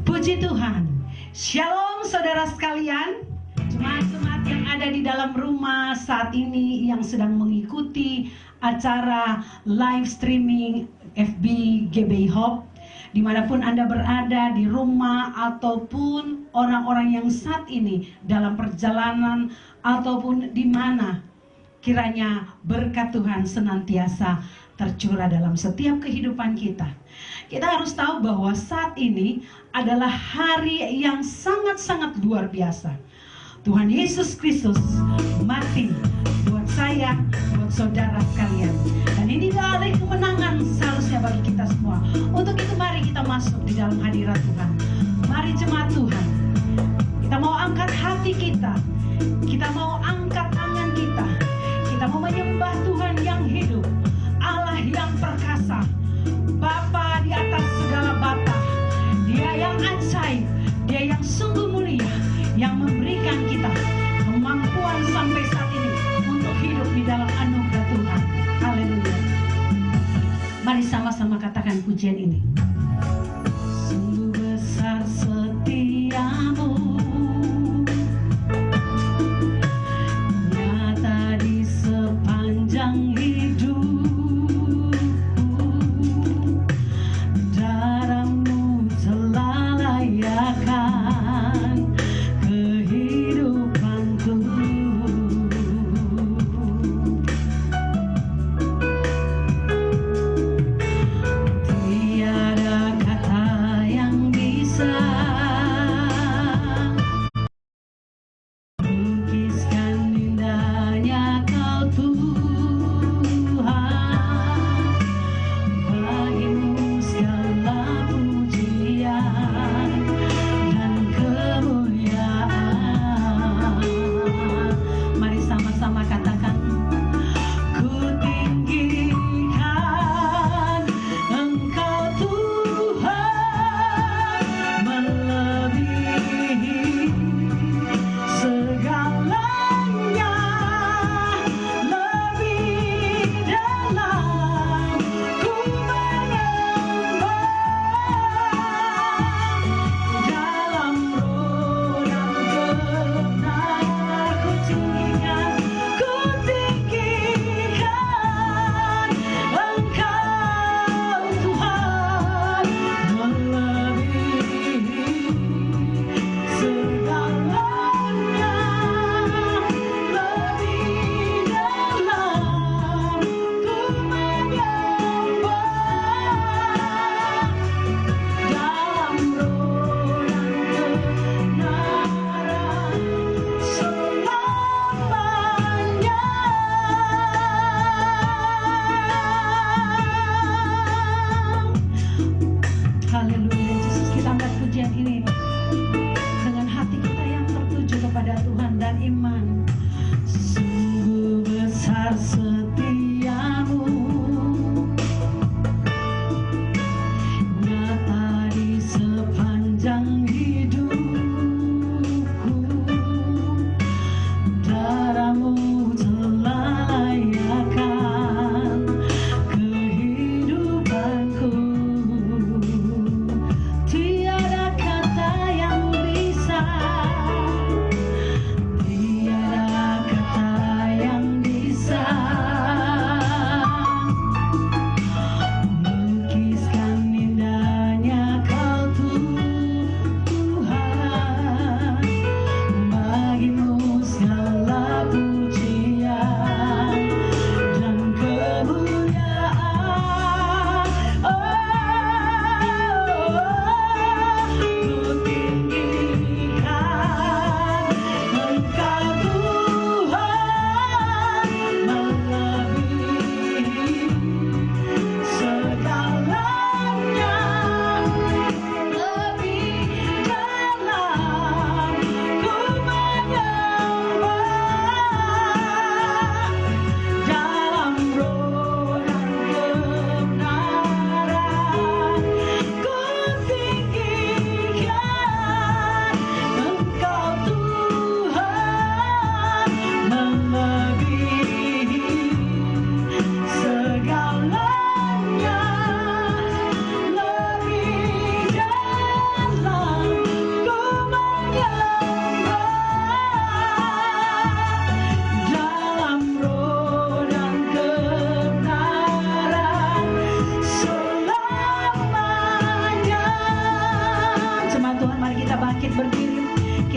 Puji Tuhan. Shalom saudara sekalian, jemaat-jemaat yang ada di dalam rumah saat ini yang sedang mengikuti acara live streaming FB GBI Hope, dimanapun Anda berada, di rumah ataupun orang-orang yang saat ini dalam perjalanan ataupun di mana, kiranya berkat Tuhan senantiasa tercurah dalam setiap kehidupan kita. Kita harus tahu bahwa saat ini adalah hari yang sangat-sangat luar biasa. Tuhan Yesus Kristus mati buat saya, buat saudara sekalian. Dan ini dari kemenangan seharusnya bagi kita semua. Untuk itu mari kita masuk di dalam hadirat Tuhan. Mari jemaat Tuhan, kita mau angkat hati kita, kita mau angkat tangan kita, kita mau menyembah Tuhan yang hidup, Allah yang perkasa, Bapa di atas segala bapa. Dia yang ajaib, Dia yang sungguh mulia, yang memberikan kita kemampuan sampai saat ini untuk hidup di dalam anugerah Tuhan. Haleluya. Mari sama-sama katakan pujian ini. Sungguh besar setiamu, nyata di sepanjang hidup.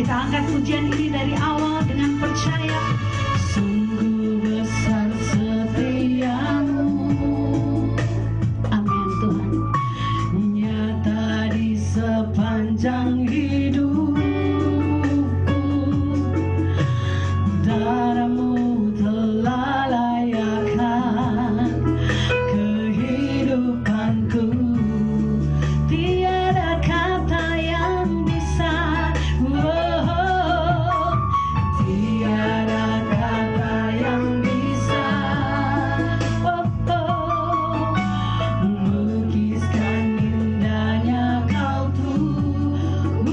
Kita angkat pujian ini dari awal dengan percaya. Sungguh besar setiamu, amin Tuhan, nyata di sepanjang hidupku. Darahmu telah layakkan kehidupanku. Tiada kata yang bisa, tiada kata yang bisa melukiskan indahnya kau Tuhan.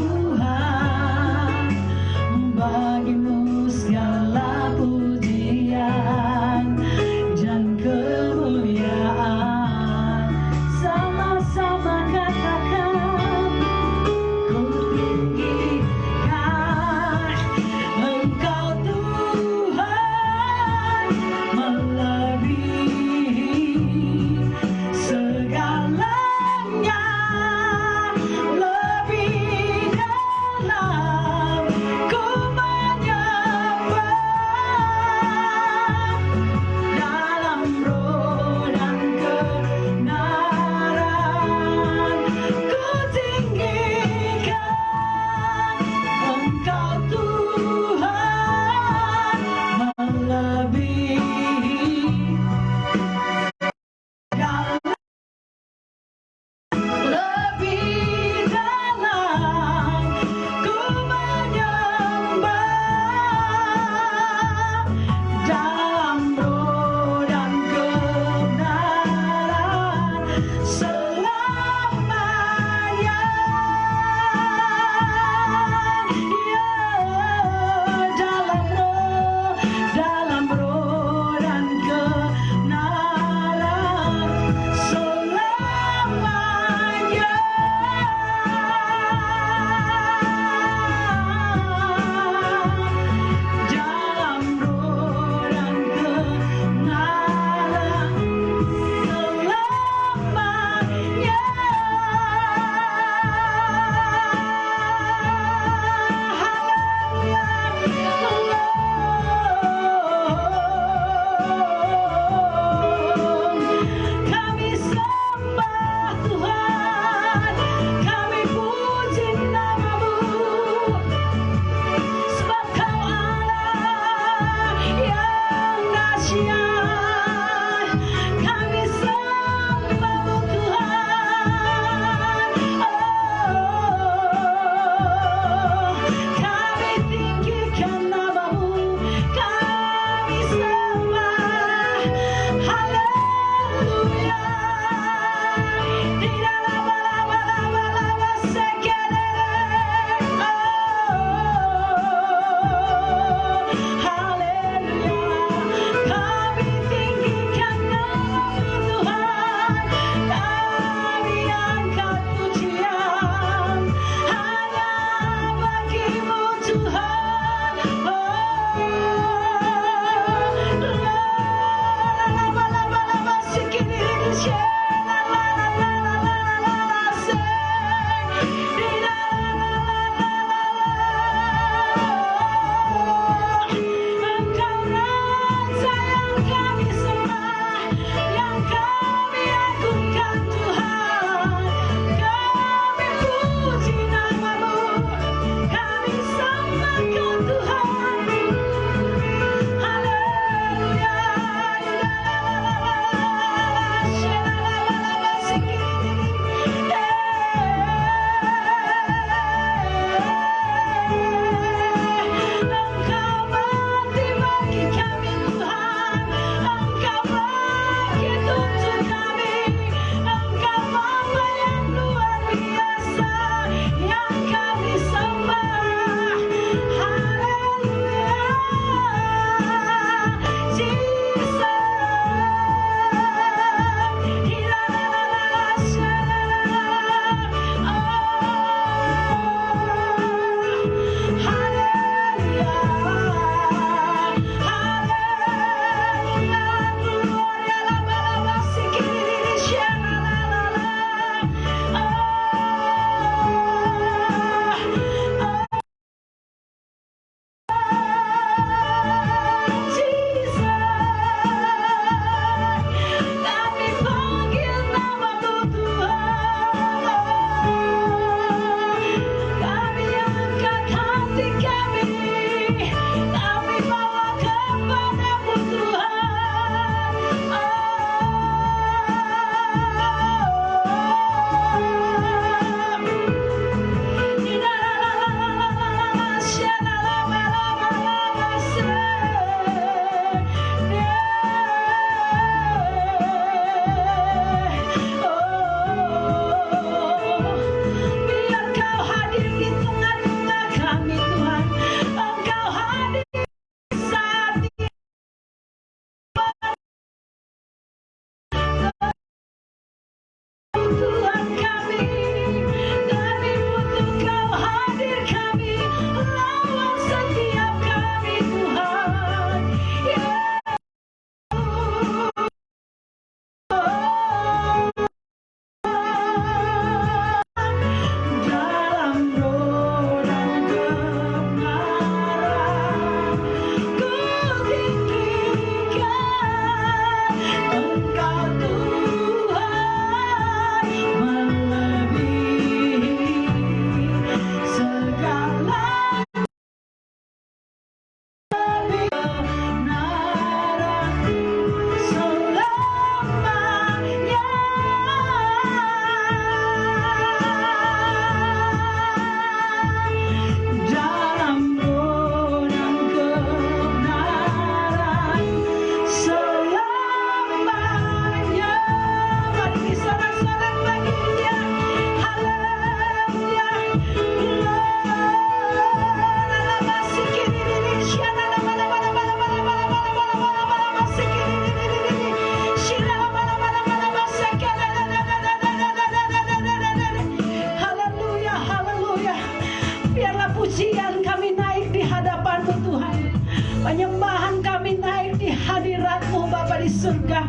pujian kami naik di hadapan-Mu Tuhan. Penyembahan kami naik di hadirat-Mu Bapa di surga.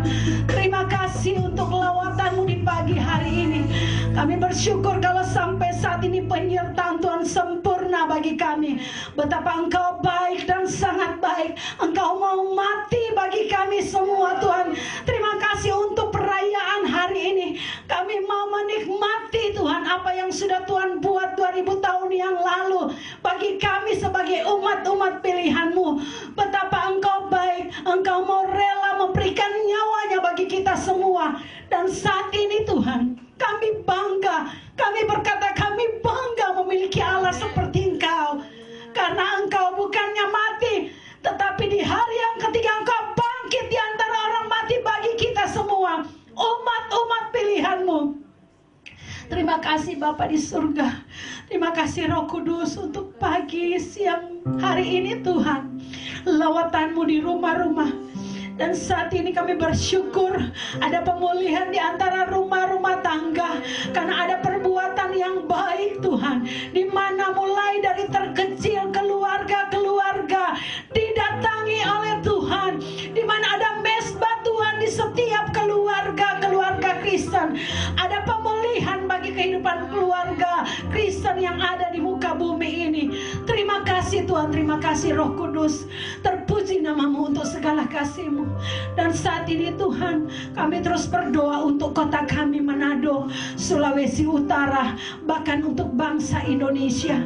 Terima kasih untuk lawatan-Mu di pagi hari ini. Kami bersyukur kalau sampai saat ini penyertaan Tuhan sempurna bagi kami. Betapa Engkau baik dan sangat baik. Engkau mau mati bagi kami semua Tuhan. Terima kasih untuk perayaan hari ini. Kami mau menikmati Tuhan apa yang sudah Tuhan buat 2000 tahun yang lalu bagi kami sebagai umat-umat pilihan-Mu. Betapa Engkau baik. Engkau mau rela memberikan nyawanya bagi kita semua. Dan saat ini Tuhan, kami bangga. Kami berkata kami bangga memiliki Allah seperti Engkau. Karena Engkau bukannya mati, tetapi di hari yang ketiga Engkau bangkit di antara orang mati bagi kita semua, umat-umat pilihan-Mu. Terima kasih Bapa di surga. Terima kasih Roh Kudus untuk pagi, siang, hari ini Tuhan. Lawatan-Mu di rumah-rumah. Dan saat ini kami bersyukur ada pemulihan di antara rumah-rumah tangga. Karena ada perbuatan yang baik Tuhan. Di mana mulai dari terkecil keluarga-keluarga didatangi oleh Tuhan. Di mana ada mesbah Tuhan di setiap keluarga-keluarga Kristen. Ada pemulihan bagi kehidupan keluarga Kristen yang ada di muka bumi ini. Terima kasih Tuhan, terima kasih Roh Kudus. Terpuji nama-Mu untuk segala kasih-Mu. Dan saat ini Tuhan, kami terus berdoa untuk kota kami Manado, Sulawesi Utara, bahkan untuk bangsa Indonesia.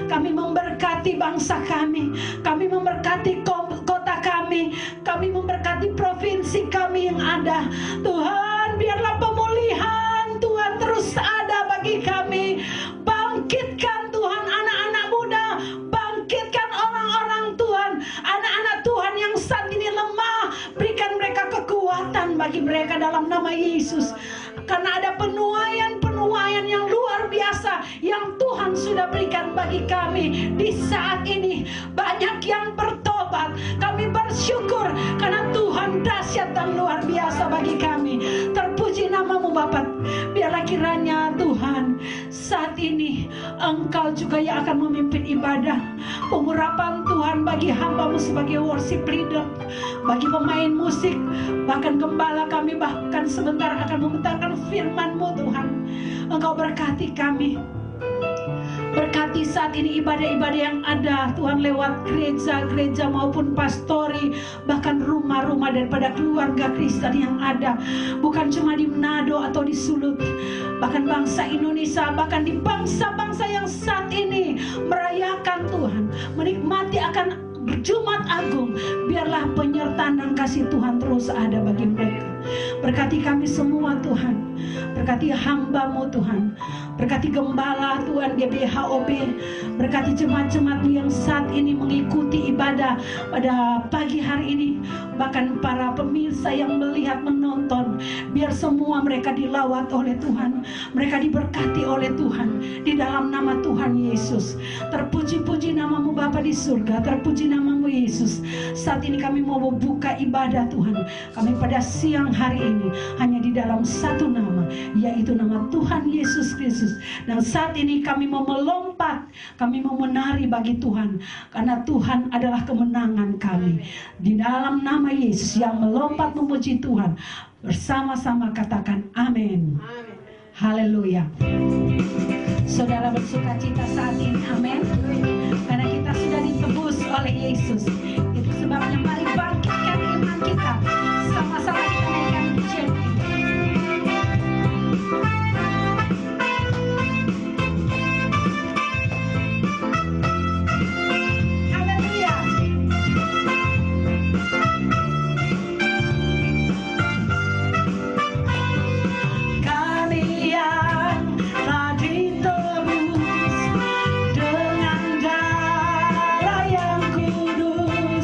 Kami memberkati bangsa kami memberkati kota kami memberkati provinsi kami yang ada. Tuhan, biarlah pemulihan Tuhan terus ada bagi kami. Bangkitkan Tuhan anak-anak muda, bangkitkan orang-orang Tuhan, anak-anak Tuhan yang saat ini lemah, berikan mereka kekuatan bagi mereka dalam nama Yesus. Karena ada penuaian yang luar biasa yang Tuhan sudah berikan bagi kami di saat ini. Banyak yang bertobat. Kami bersyukur karena Tuhan dahsyat dan luar biasa bagi kami. Terpuji nama-Mu Bapa. Biarlah kiranya Tuhan saat ini Engkau juga yang akan memimpin ibadah pengurapan Tuhan bagi hamba-Mu sebagai worship leader, bagi pemain musik, bahkan gembala kami bahkan sebentar akan membentangkan firman-Mu Tuhan. Engkau berkati kami. Berkati saat ini ibadah-ibadah yang ada Tuhan lewat gereja-gereja maupun pastori, bahkan rumah-rumah daripada keluarga Kristen yang ada. Bukan cuma di Manado atau di Sulut, bahkan bangsa Indonesia, bahkan di bangsa-bangsa yang saat ini merayakan Tuhan, menikmati akan Jumat Agung. Biarlah penyertaan dan kasih Tuhan terus ada bagi mereka. Berkati kami semua Tuhan. Berkati hamba-Mu Tuhan. Berkati gembala Tuhan GBHOB. Berkati jemaat-jemaat-Mu yang saat ini mengikuti ibadah pada pagi hari ini. Bahkan para pemirsa yang melihat menonton. Biar semua mereka dilawat oleh Tuhan. Mereka diberkati oleh Tuhan. Di dalam nama Tuhan Yesus. Terpuji-puji nama-Mu Bapa di surga. Terpuji nama-Mu Yesus. Saat ini kami mau membuka ibadah Tuhan. Kami pada siang hari ini hanya di dalam satu nama, yaitu nama Tuhan Yesus Kristus. Dan saat ini kami mau melompat, kami mau menari bagi Tuhan, karena Tuhan adalah kemenangan kami. Di dalam nama Yesus yang melompat memuji Tuhan, bersama-sama katakan amin. Haleluya. Saudara bersuka cita saat ini, amin. Karena kita sudah ditebus oleh Yesus. Itu sebabnya mari bangkitkan iman kita. Sama-sama kita naikkan pujian. Haleluya. Kami yang telah ditebus dengan darah yang kudus.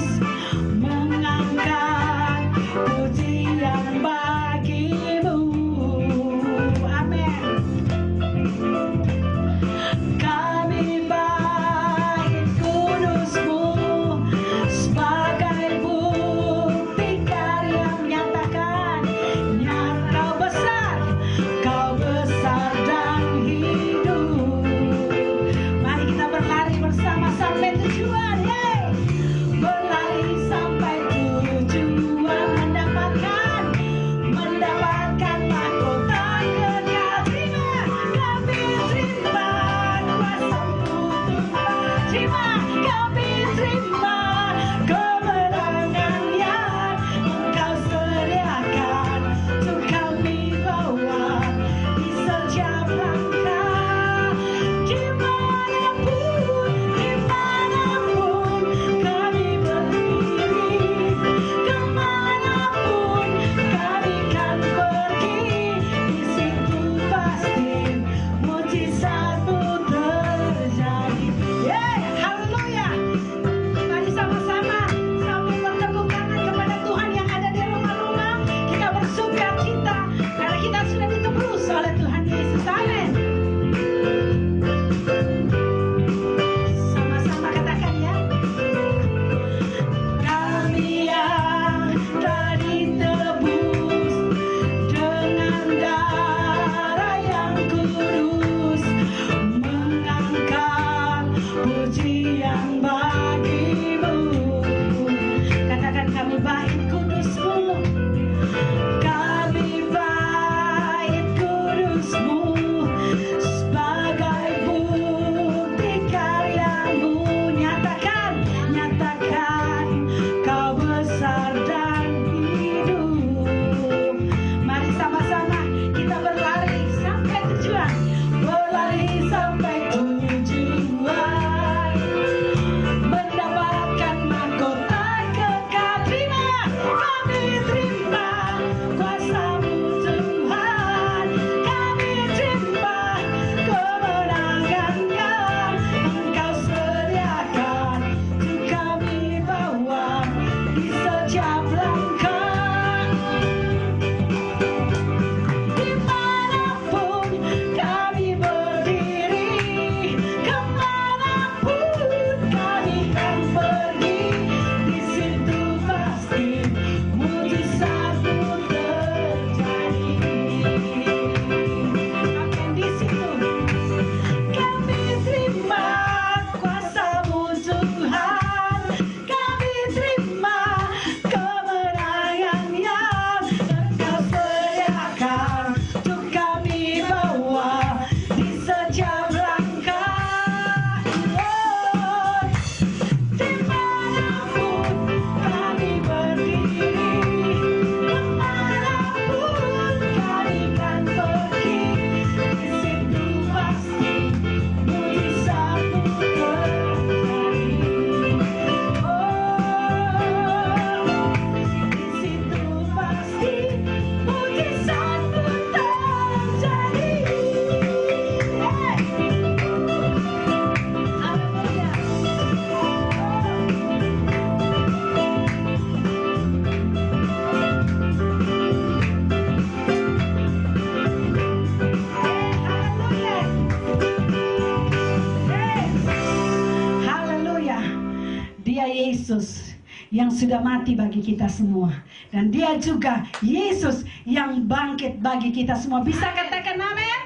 Yesus yang sudah mati bagi kita semua. Dan dia juga Yesus yang bangkit bagi kita semua. Bisa katakan amin?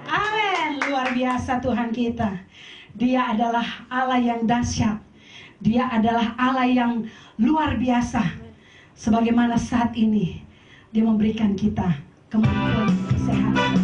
Amin. Luar biasa Tuhan kita. Dia adalah Allah yang dahsyat. Dia adalah Allah yang luar biasa. Sebagaimana saat ini dia memberikan kita kemampuan kesehatan.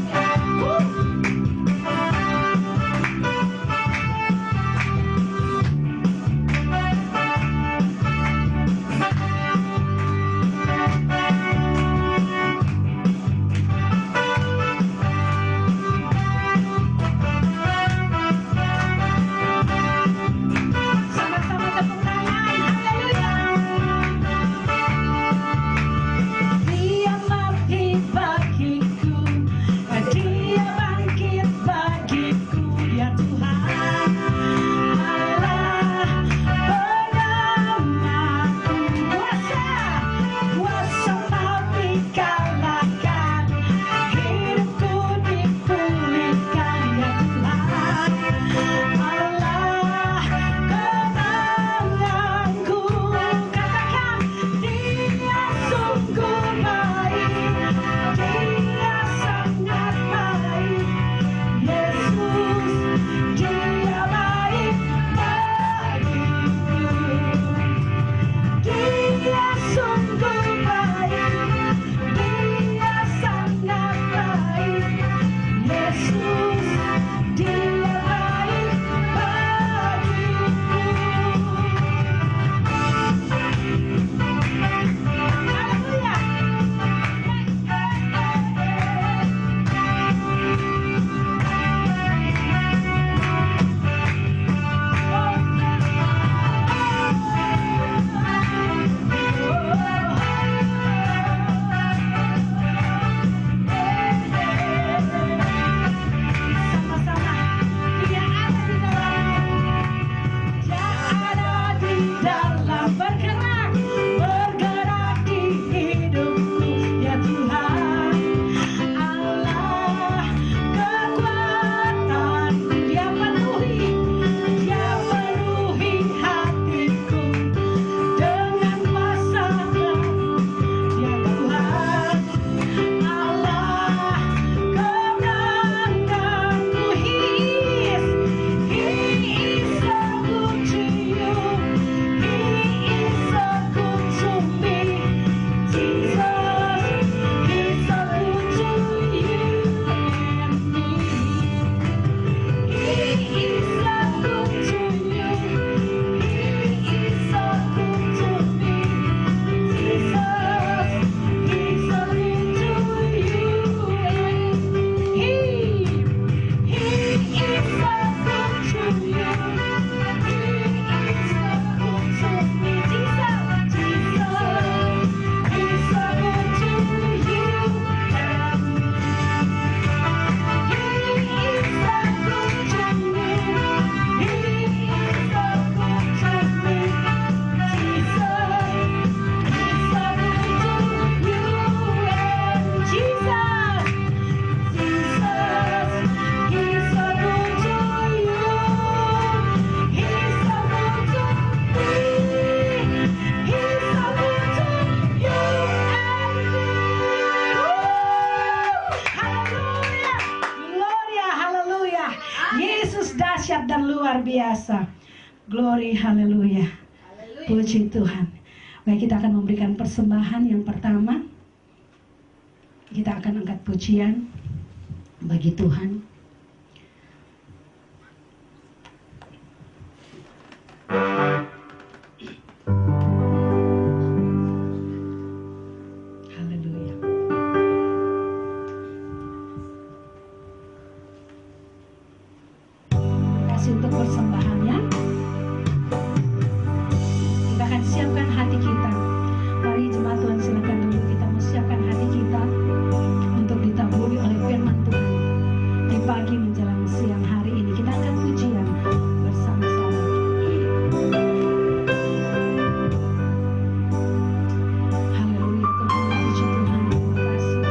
dahsyat dan luar biasa. Glory, haleluya. Puji Tuhan. Baik, kita akan memberikan persembahan yang pertama. Kita akan angkat pujian bagi Tuhan. Haleluya. Terima kasih untuk persembahannya. Kita akan siapkan hati kita. Mari jemaat Tuhan, silakan dulu kita siapkan hati kita untuk ditaburi oleh firman Tuhan di pagi menjelang siang hari ini. Kita akan pujian bersama-sama. Haleluya, Tuhan, puji Tuhan, terima kasih.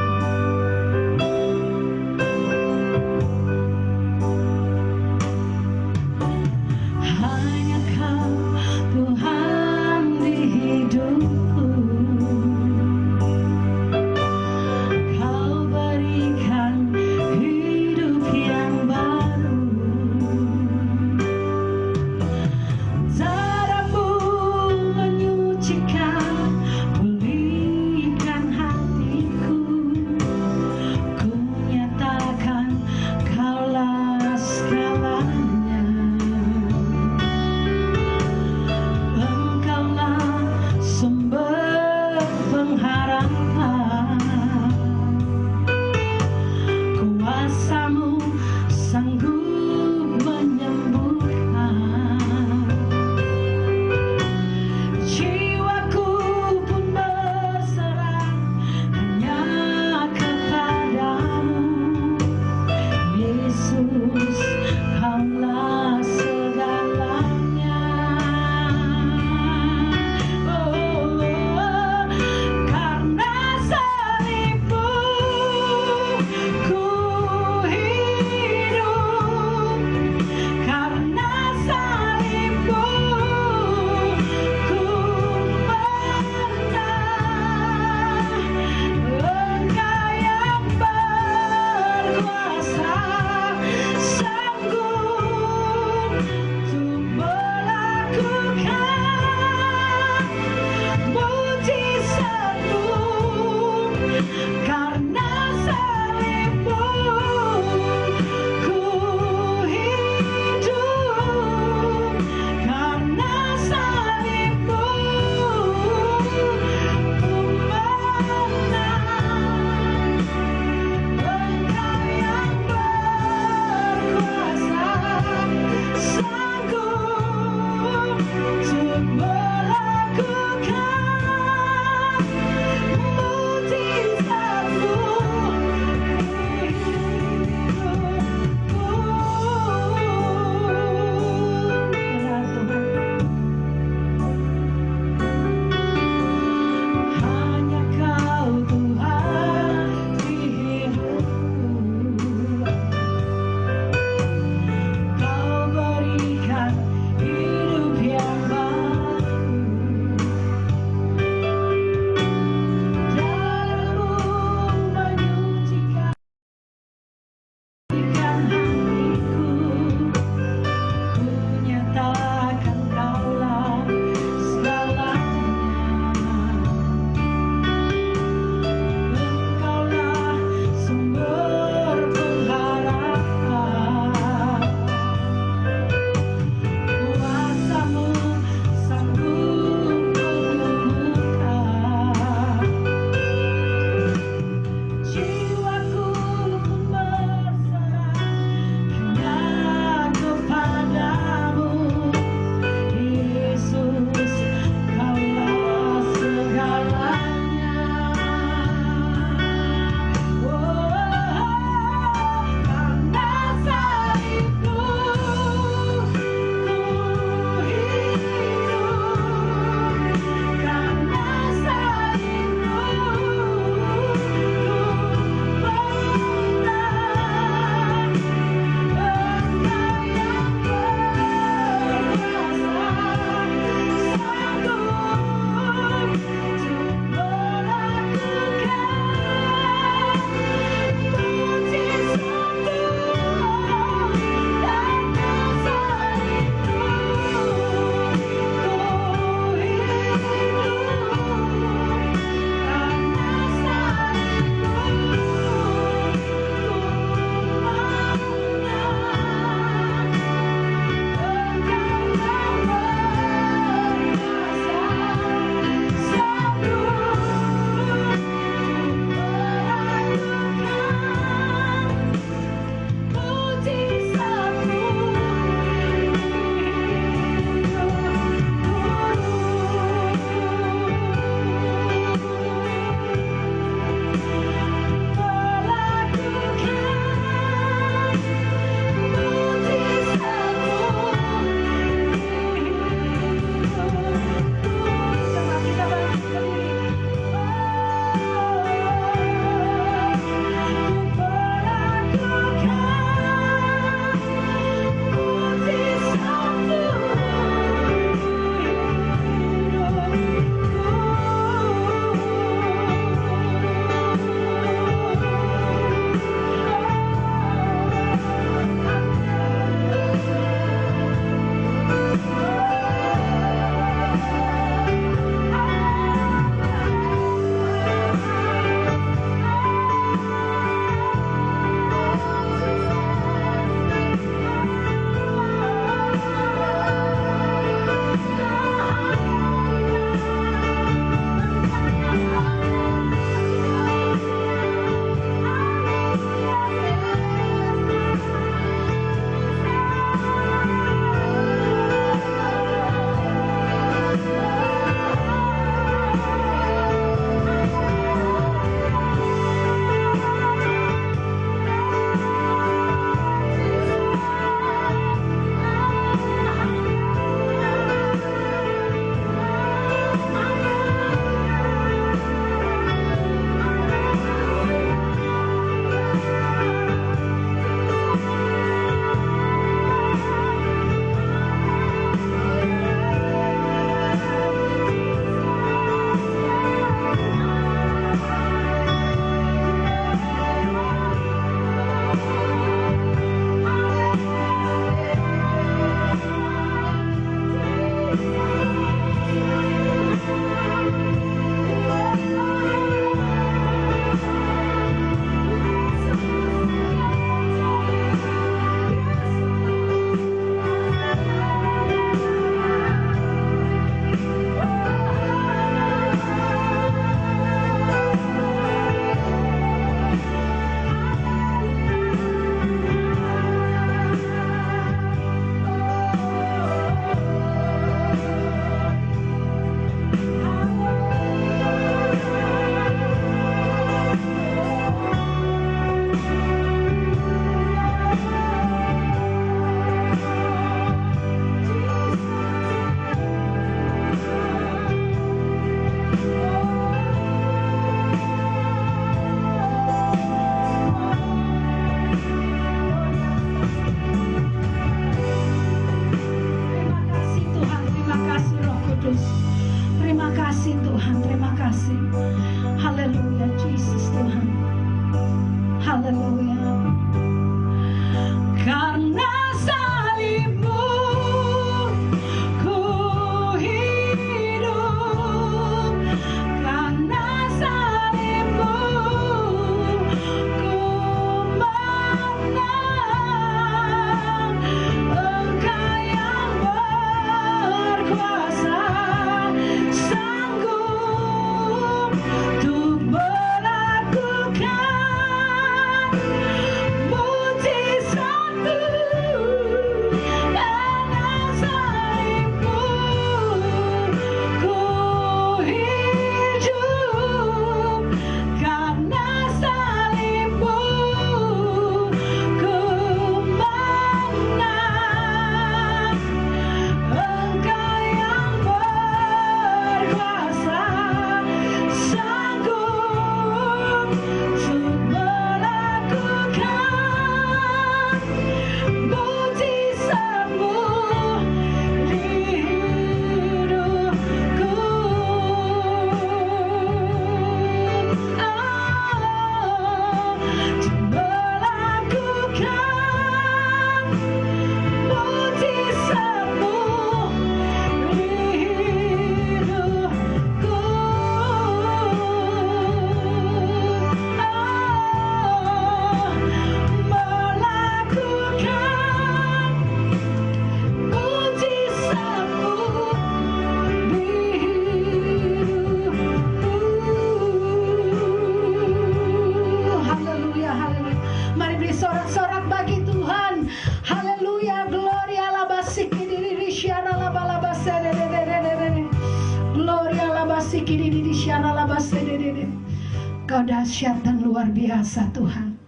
Kau dahsyat dan luar biasa Tuhan.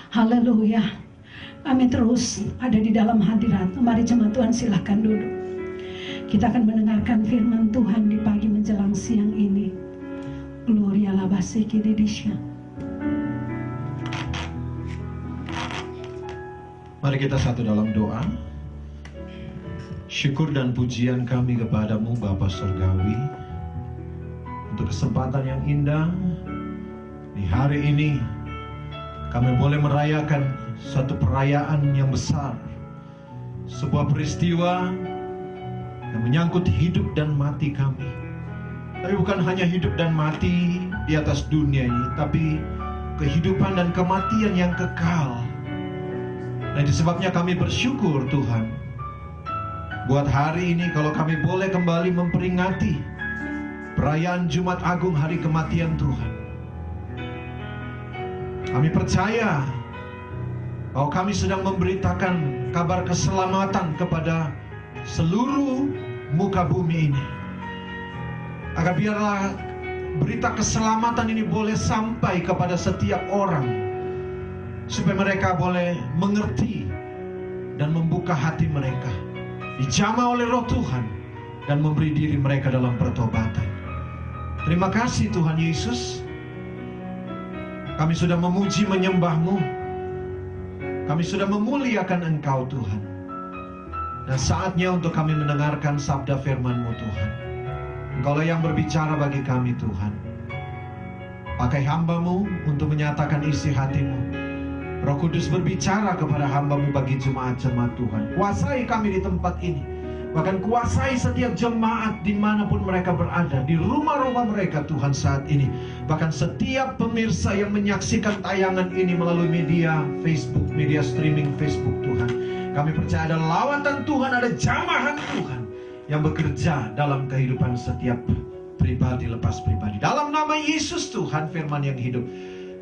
Haleluya. Kami terus ada di dalam hadirat. Mari jemaat Tuhan silahkan duduk. Kita akan mendengarkan firman Tuhan di pagi menjelang siang ini. Gloria la basiki dedisha. Mari kita satu dalam doa. Syukur dan pujian kami kepadamu Bapa Surgawi, untuk kesempatan yang indah di hari ini kami boleh merayakan satu perayaan yang besar, sebuah peristiwa yang menyangkut hidup dan mati kami. Tapi bukan hanya hidup dan mati di atas dunia ini, tapi kehidupan dan kematian yang kekal. Dan itu sebabnya kami bersyukur Tuhan, buat hari ini kalau kami boleh kembali memperingati perayaan Jumat Agung, hari kematian Tuhan. Kami percaya bahwa kami sedang memberitakan kabar keselamatan kepada seluruh muka bumi ini. Agar biarlah berita keselamatan ini boleh sampai kepada setiap orang, supaya mereka boleh mengerti dan membuka hati mereka, dijamah oleh Roh Tuhan, dan memberi diri mereka dalam pertobatan. Terima kasih Tuhan Yesus. Kami sudah memuji menyembah-Mu. Kami sudah memuliakan Engkau Tuhan. Dan saatnya untuk kami mendengarkan sabda firman-Mu Tuhan. Engkaulah yang berbicara bagi kami Tuhan. Pakai hamba-Mu untuk menyatakan isi hati-Mu. Roh Kudus berbicara kepada hamba-Mu bagi jemaat-jemaat Tuhan. Kuasai kami di tempat ini. Bahkan kuasai setiap jemaat dimanapun mereka berada, di rumah-rumah mereka Tuhan saat ini. Bahkan setiap pemirsa yang menyaksikan tayangan ini melalui media Facebook, media streaming Facebook Tuhan. Kami percaya ada lawatan Tuhan, ada jamahan Tuhan yang bekerja dalam kehidupan setiap pribadi lepas pribadi. Dalam nama Yesus Tuhan, firman yang hidup,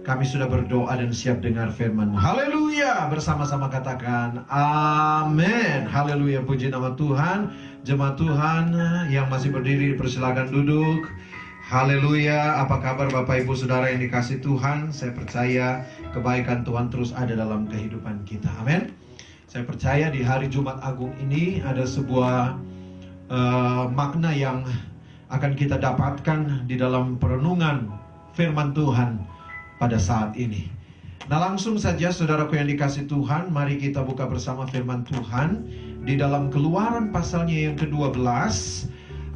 kami sudah berdoa dan siap dengar firman-Mu. Haleluya. Bersama-sama katakan amin. Haleluya. Puji nama Tuhan. Jemaat Tuhan yang masih berdiri, persilakan duduk. Haleluya. Apa kabar Bapak Ibu Saudara yang dikasih Tuhan? Saya percaya kebaikan Tuhan terus ada dalam kehidupan kita. Amin. Saya percaya di hari Jumat Agung ini ada sebuah makna yang akan kita dapatkan di dalam perenungan firman Tuhan pada saat ini. Nah, langsung saja saudaraku yang dikasih Tuhan, mari kita buka bersama firman Tuhan di dalam Keluaran pasalnya yang ke-12,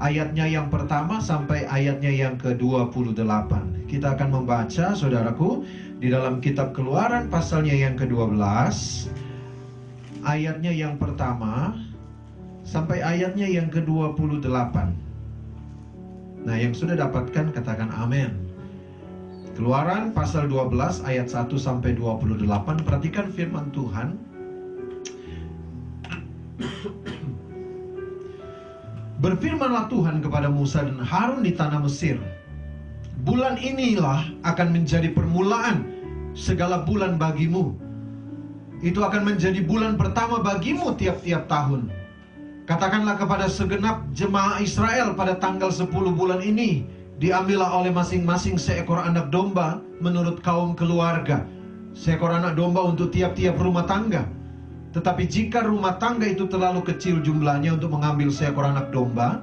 ayatnya yang pertama sampai ayatnya yang ke-28. Kita akan membaca saudaraku di dalam kitab Keluaran pasalnya yang ke-12, ayatnya yang pertama sampai ayatnya yang ke-28. Nah, yang sudah dapatkan katakan amin. Keluaran pasal 12 ayat 1 sampai 28. Perhatikan firman Tuhan. Berfirmanlah Tuhan kepada Musa dan Harun di tanah Mesir. Bulan inilah akan menjadi permulaan segala bulan bagimu. Itu akan menjadi bulan pertama bagimu tiap-tiap tahun. Katakanlah kepada segenap jemaah Israel pada tanggal 10 bulan ini, diambillah oleh masing-masing seekor anak domba menurut kaum keluarga. Seekor anak domba untuk tiap-tiap rumah tangga. Tetapi jika rumah tangga itu terlalu kecil jumlahnya untuk mengambil seekor anak domba,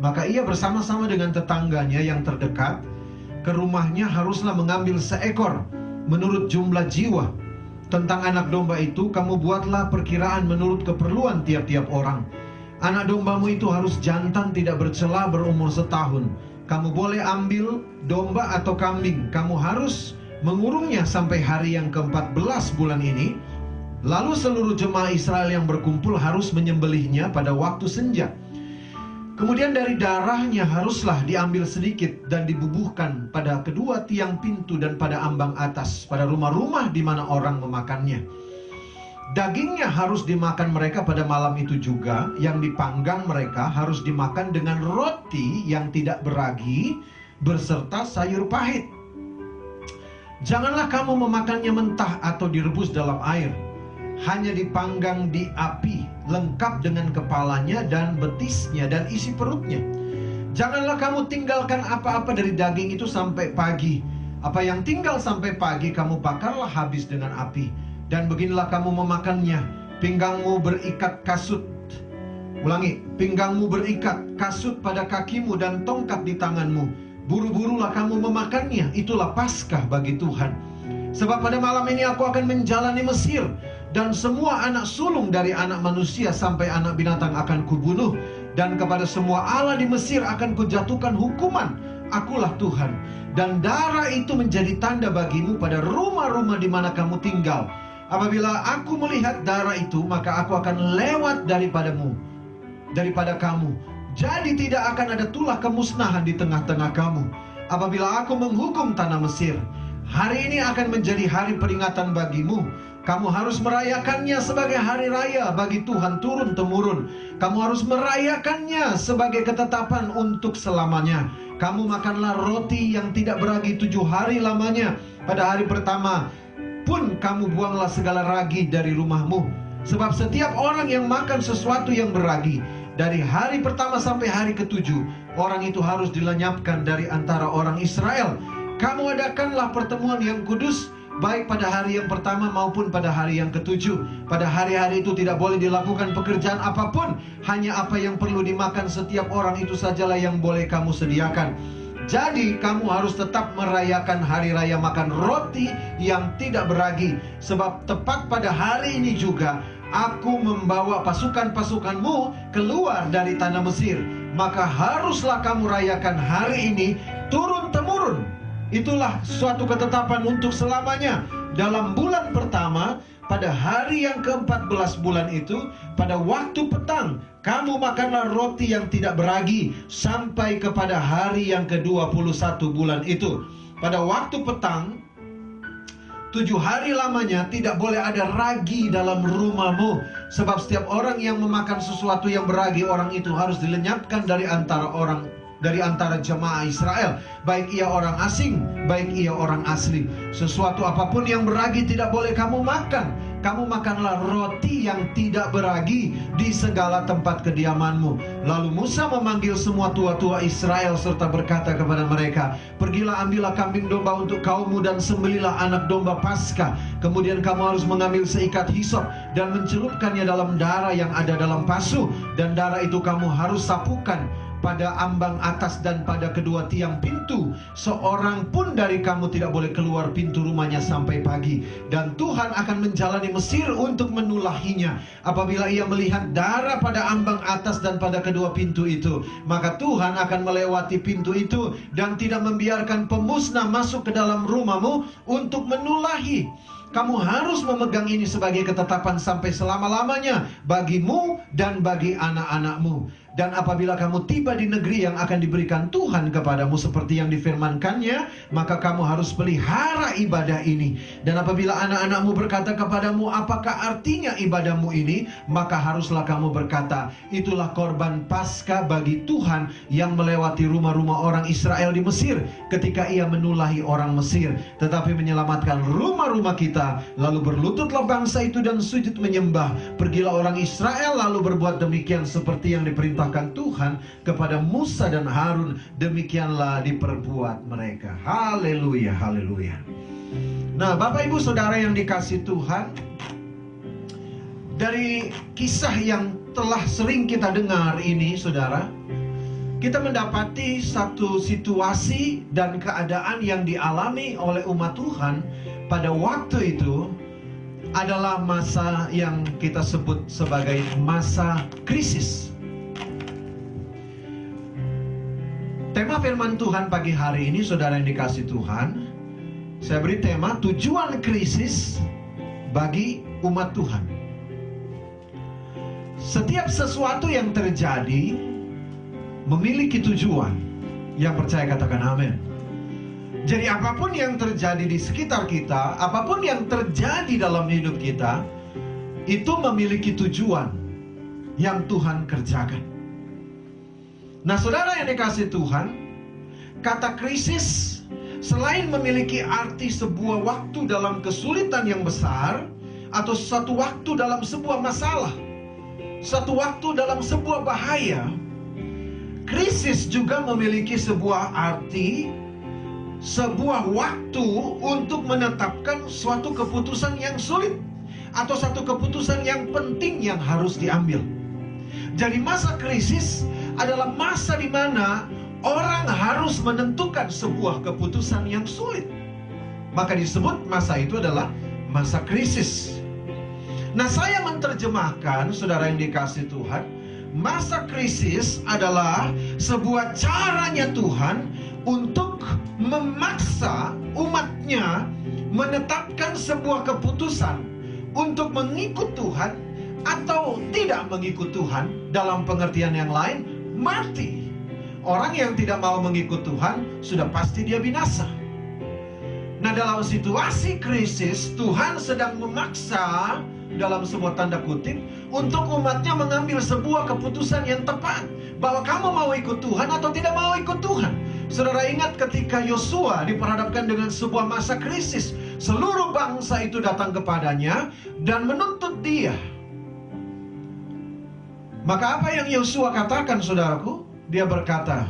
maka ia bersama-sama dengan tetangganya yang terdekat ke rumahnya haruslah mengambil seekor menurut jumlah jiwa. Tentang anak domba itu kamu buatlah perkiraan menurut keperluan tiap-tiap orang. Anak dombamu itu harus jantan, tidak bercela, berumur setahun. Kamu boleh ambil domba atau kambing. Kamu harus mengurungnya sampai hari yang ke-14 bulan ini. Lalu seluruh jemaah Israel yang berkumpul harus menyembelihnya pada waktu senja. Kemudian dari darahnya haruslah diambil sedikit dan dibubuhkan pada kedua tiang pintu dan pada ambang atas, pada rumah-rumah di mana orang memakannya. Dagingnya harus dimakan mereka pada malam itu juga. Yang dipanggang mereka harus dimakan dengan roti yang tidak beragi berserta sayur pahit. Janganlah kamu memakannya mentah atau direbus dalam air. Hanya dipanggang di api, lengkap dengan kepalanya dan betisnya dan isi perutnya. Janganlah kamu tinggalkan apa-apa dari daging itu sampai pagi. Apa yang tinggal sampai pagi kamu bakarlah habis dengan api. Dan beginilah kamu memakannya. Pinggangmu berikat kasut. Ulangi, pinggangmu berikat kasut pada kakimu dan tongkat di tanganmu. Buru-burulah kamu memakannya. Itulah Paskah bagi Tuhan. Sebab pada malam ini aku akan menjalani Mesir, dan semua anak sulung dari anak manusia sampai anak binatang akan kubunuh. Dan kepada semua Allah di Mesir akan kujatuhkan hukuman. Akulah Tuhan. Dan darah itu menjadi tanda bagimu pada rumah-rumah di mana kamu tinggal. Apabila aku melihat darah itu, maka aku akan lewat daripada kamu. Jadi tidak akan ada tulah kemusnahan di tengah-tengah kamu. Apabila aku menghukum tanah Mesir, hari ini akan menjadi hari peringatan bagimu. Kamu harus merayakannya sebagai hari raya bagi Tuhan turun-temurun. Kamu harus merayakannya sebagai ketetapan untuk selamanya. Kamu makanlah roti yang tidak beragi 7 hari lamanya. Pada hari pertama pun kamu buanglah segala ragi dari rumahmu. Sebab setiap orang yang makan sesuatu yang beragi, dari hari pertama sampai hari ke-7, orang itu harus dilenyapkan dari antara orang Israel. Kamu adakanlah pertemuan yang kudus, baik pada hari yang pertama maupun pada hari yang ke-7. Pada hari-hari itu tidak boleh dilakukan pekerjaan apapun. Hanya apa yang perlu dimakan setiap orang itu sajalah yang boleh kamu sediakan. Jadi kamu harus tetap merayakan hari raya makan roti yang tidak beragi. Sebab tepat pada hari ini juga aku membawa pasukan-pasukanmu keluar dari tanah Mesir. Maka haruslah kamu rayakan hari ini turun-temurun. Itulah suatu ketetapan untuk selamanya. Dalam bulan pertama, pada hari yang ke-14 bulan itu, pada waktu petang, kamu makanlah roti yang tidak beragi sampai kepada hari yang ke-21 bulan itu. Pada waktu petang, 7 hari lamanya tidak boleh ada ragi dalam rumahmu. Sebab setiap orang yang memakan sesuatu yang beragi, orang itu harus dilenyapkan dari antara jemaah Israel, baik ia orang asing, baik ia orang asli. Sesuatu apapun yang beragi tidak boleh kamu makan. Kamu makanlah roti yang tidak beragi di segala tempat kediamanmu. Lalu Musa memanggil semua tua-tua Israel serta berkata kepada mereka, pergilah ambillah kambing domba untuk kaummu dan sembelilah anak domba Paskah. Kemudian kamu harus mengambil seikat hisop dan mencelupkannya dalam darah yang ada dalam pasu. Dan darah itu kamu harus sapukan pada ambang atas dan pada kedua tiang pintu. Seorang pun dari kamu tidak boleh keluar pintu rumahnya sampai pagi. Dan Tuhan akan menjalani Mesir untuk menulahinya. Apabila ia melihat darah pada ambang atas dan pada kedua pintu itu, maka Tuhan akan melewati pintu itu dan tidak membiarkan pemusnah masuk ke dalam rumahmu untuk menulahi. Kamu harus memegang ini sebagai ketetapan sampai selama-lamanya bagimu dan bagi anak-anakmu. Dan apabila kamu tiba di negeri yang akan diberikan Tuhan kepadamu seperti yang difirmankannya, maka kamu harus pelihara ibadah ini. Dan apabila anak-anakmu berkata kepadamu, apakah artinya ibadahmu ini? Maka haruslah kamu berkata, itulah korban Paskah bagi Tuhan yang melewati rumah-rumah orang Israel di Mesir ketika ia menulahi orang Mesir, tetapi menyelamatkan rumah-rumah kita. Lalu berlututlah bangsa itu dan sujud menyembah. Pergilah orang Israel lalu berbuat demikian seperti yang diperintahkan Tuhan kepada Musa dan Harun. Demikianlah diperbuat mereka. Haleluya, haleluya. Nah, Bapak Ibu Saudara yang dikasihi Tuhan, dari kisah yang telah sering kita dengar ini, Saudara, kita mendapati satu situasi dan keadaan yang dialami oleh umat Tuhan pada waktu itu adalah masa yang kita sebut sebagai masa krisis. Tema firman Tuhan pagi hari ini, saudara yang dikasihi Tuhan, saya beri tema tujuan krisis bagi umat Tuhan. Setiap sesuatu yang terjadi memiliki tujuan. Yang percaya katakan amin. Jadi apapun yang terjadi di sekitar kita, apapun yang terjadi dalam hidup kita, itu memiliki tujuan yang Tuhan kerjakan. Nah, saudara yang dikasihi Tuhan, kata krisis selain memiliki arti sebuah waktu dalam kesulitan yang besar, atau satu waktu dalam sebuah masalah, satu waktu dalam sebuah bahaya, krisis juga memiliki sebuah arti, sebuah waktu untuk menetapkan suatu keputusan yang sulit atau satu keputusan yang penting yang harus diambil. Jadi masa krisis adalah masa di mana orang harus menentukan sebuah keputusan yang sulit. Maka disebut masa itu adalah masa krisis. Nah, saya menerjemahkan, saudara yang dikasihi Tuhan, masa krisis adalah sebuah caranya Tuhan untuk memaksa umatnya menetapkan sebuah keputusan untuk mengikut Tuhan atau tidak mengikut Tuhan. Dalam pengertian yang lain, mati. Orang yang tidak mau mengikut Tuhan sudah pasti dia binasa. Nah, dalam situasi krisis, Tuhan sedang memaksa, dalam sebuah tanda kutip, untuk umatnya mengambil sebuah keputusan yang tepat, bahwa kamu mau ikut Tuhan atau tidak mau ikut Tuhan. Saudara ingat ketika Yosua diperhadapkan dengan sebuah masa krisis, seluruh bangsa itu datang kepadanya dan menuntut dia. Maka apa yang Yosua katakan, saudaraku? Dia berkata,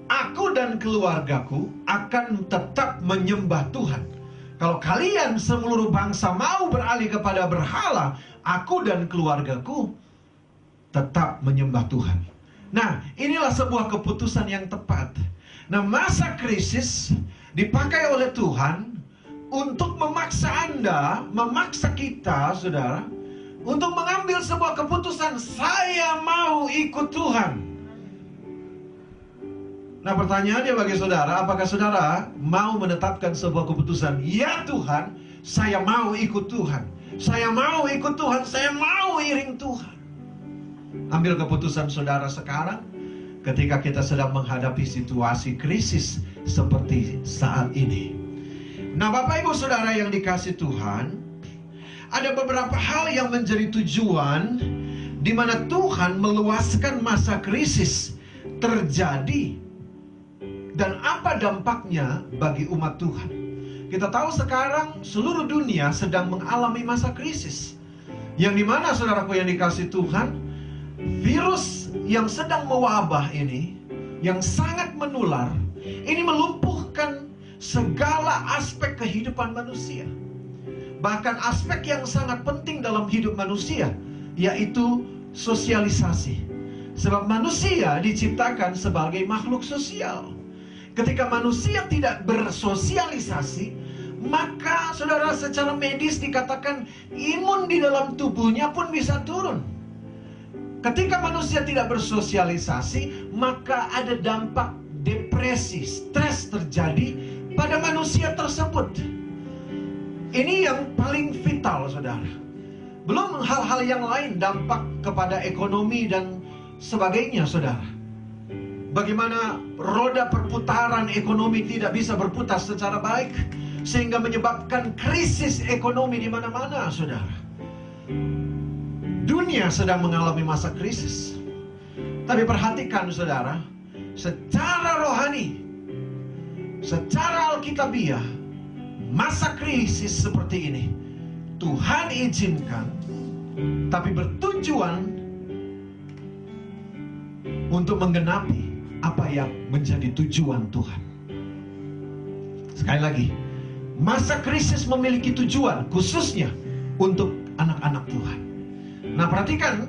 aku dan keluargaku akan tetap menyembah Tuhan. Kalau kalian seluruh bangsa mau beralih kepada berhala, aku dan keluargaku tetap menyembah Tuhan. Nah, inilah sebuah keputusan yang tepat. Nah, masa krisis dipakai oleh Tuhan untuk memaksa Anda, memaksa kita, saudara, untuk mengambil sebuah keputusan. Saya mau ikut Tuhan. Nah, pertanyaannya bagi saudara, apakah saudara mau menetapkan sebuah keputusan? Ya Tuhan, saya mau ikut Tuhan. Saya mau ikut Tuhan, saya mau iring Tuhan. Ambil keputusan saudara sekarang ketika kita sedang menghadapi situasi krisis seperti saat ini. Nah, Bapak Ibu Saudara yang dikasihi Tuhan, ada beberapa hal yang menjadi tujuan di mana Tuhan meluaskan masa krisis terjadi. Dan apa dampaknya bagi umat Tuhan? Kita tahu sekarang seluruh dunia sedang mengalami masa krisis, yang dimana saudaraku yang dikasihi Tuhan, virus yang sedang mewabah ini, yang sangat menular, ini melumpuhkan segala aspek kehidupan manusia. Bahkan aspek yang sangat penting dalam hidup manusia, yaitu sosialisasi. Sebab manusia diciptakan sebagai makhluk sosial. Ketika manusia tidak bersosialisasi, maka saudara, secara medis dikatakan imun di dalam tubuhnya pun bisa turun. Ketika manusia tidak bersosialisasi, maka ada dampak depresi, stres terjadi pada manusia tersebut. Ini yang paling vital, saudara. Belum hal-hal yang lain, dampak kepada ekonomi dan sebagainya, saudara. Bagaimana roda perputaran ekonomi tidak bisa berputar secara baik, sehingga menyebabkan krisis ekonomi di mana-mana, saudara. Dunia sedang mengalami masa krisis. Tapi perhatikan, saudara, secara rohani, secara alkitabiah, masa krisis seperti ini Tuhan izinkan, tapi bertujuan untuk menggenapi apa yang menjadi tujuan Tuhan. Sekali lagi, masa krisis memiliki tujuan khususnya untuk anak-anak Tuhan. Nah, perhatikan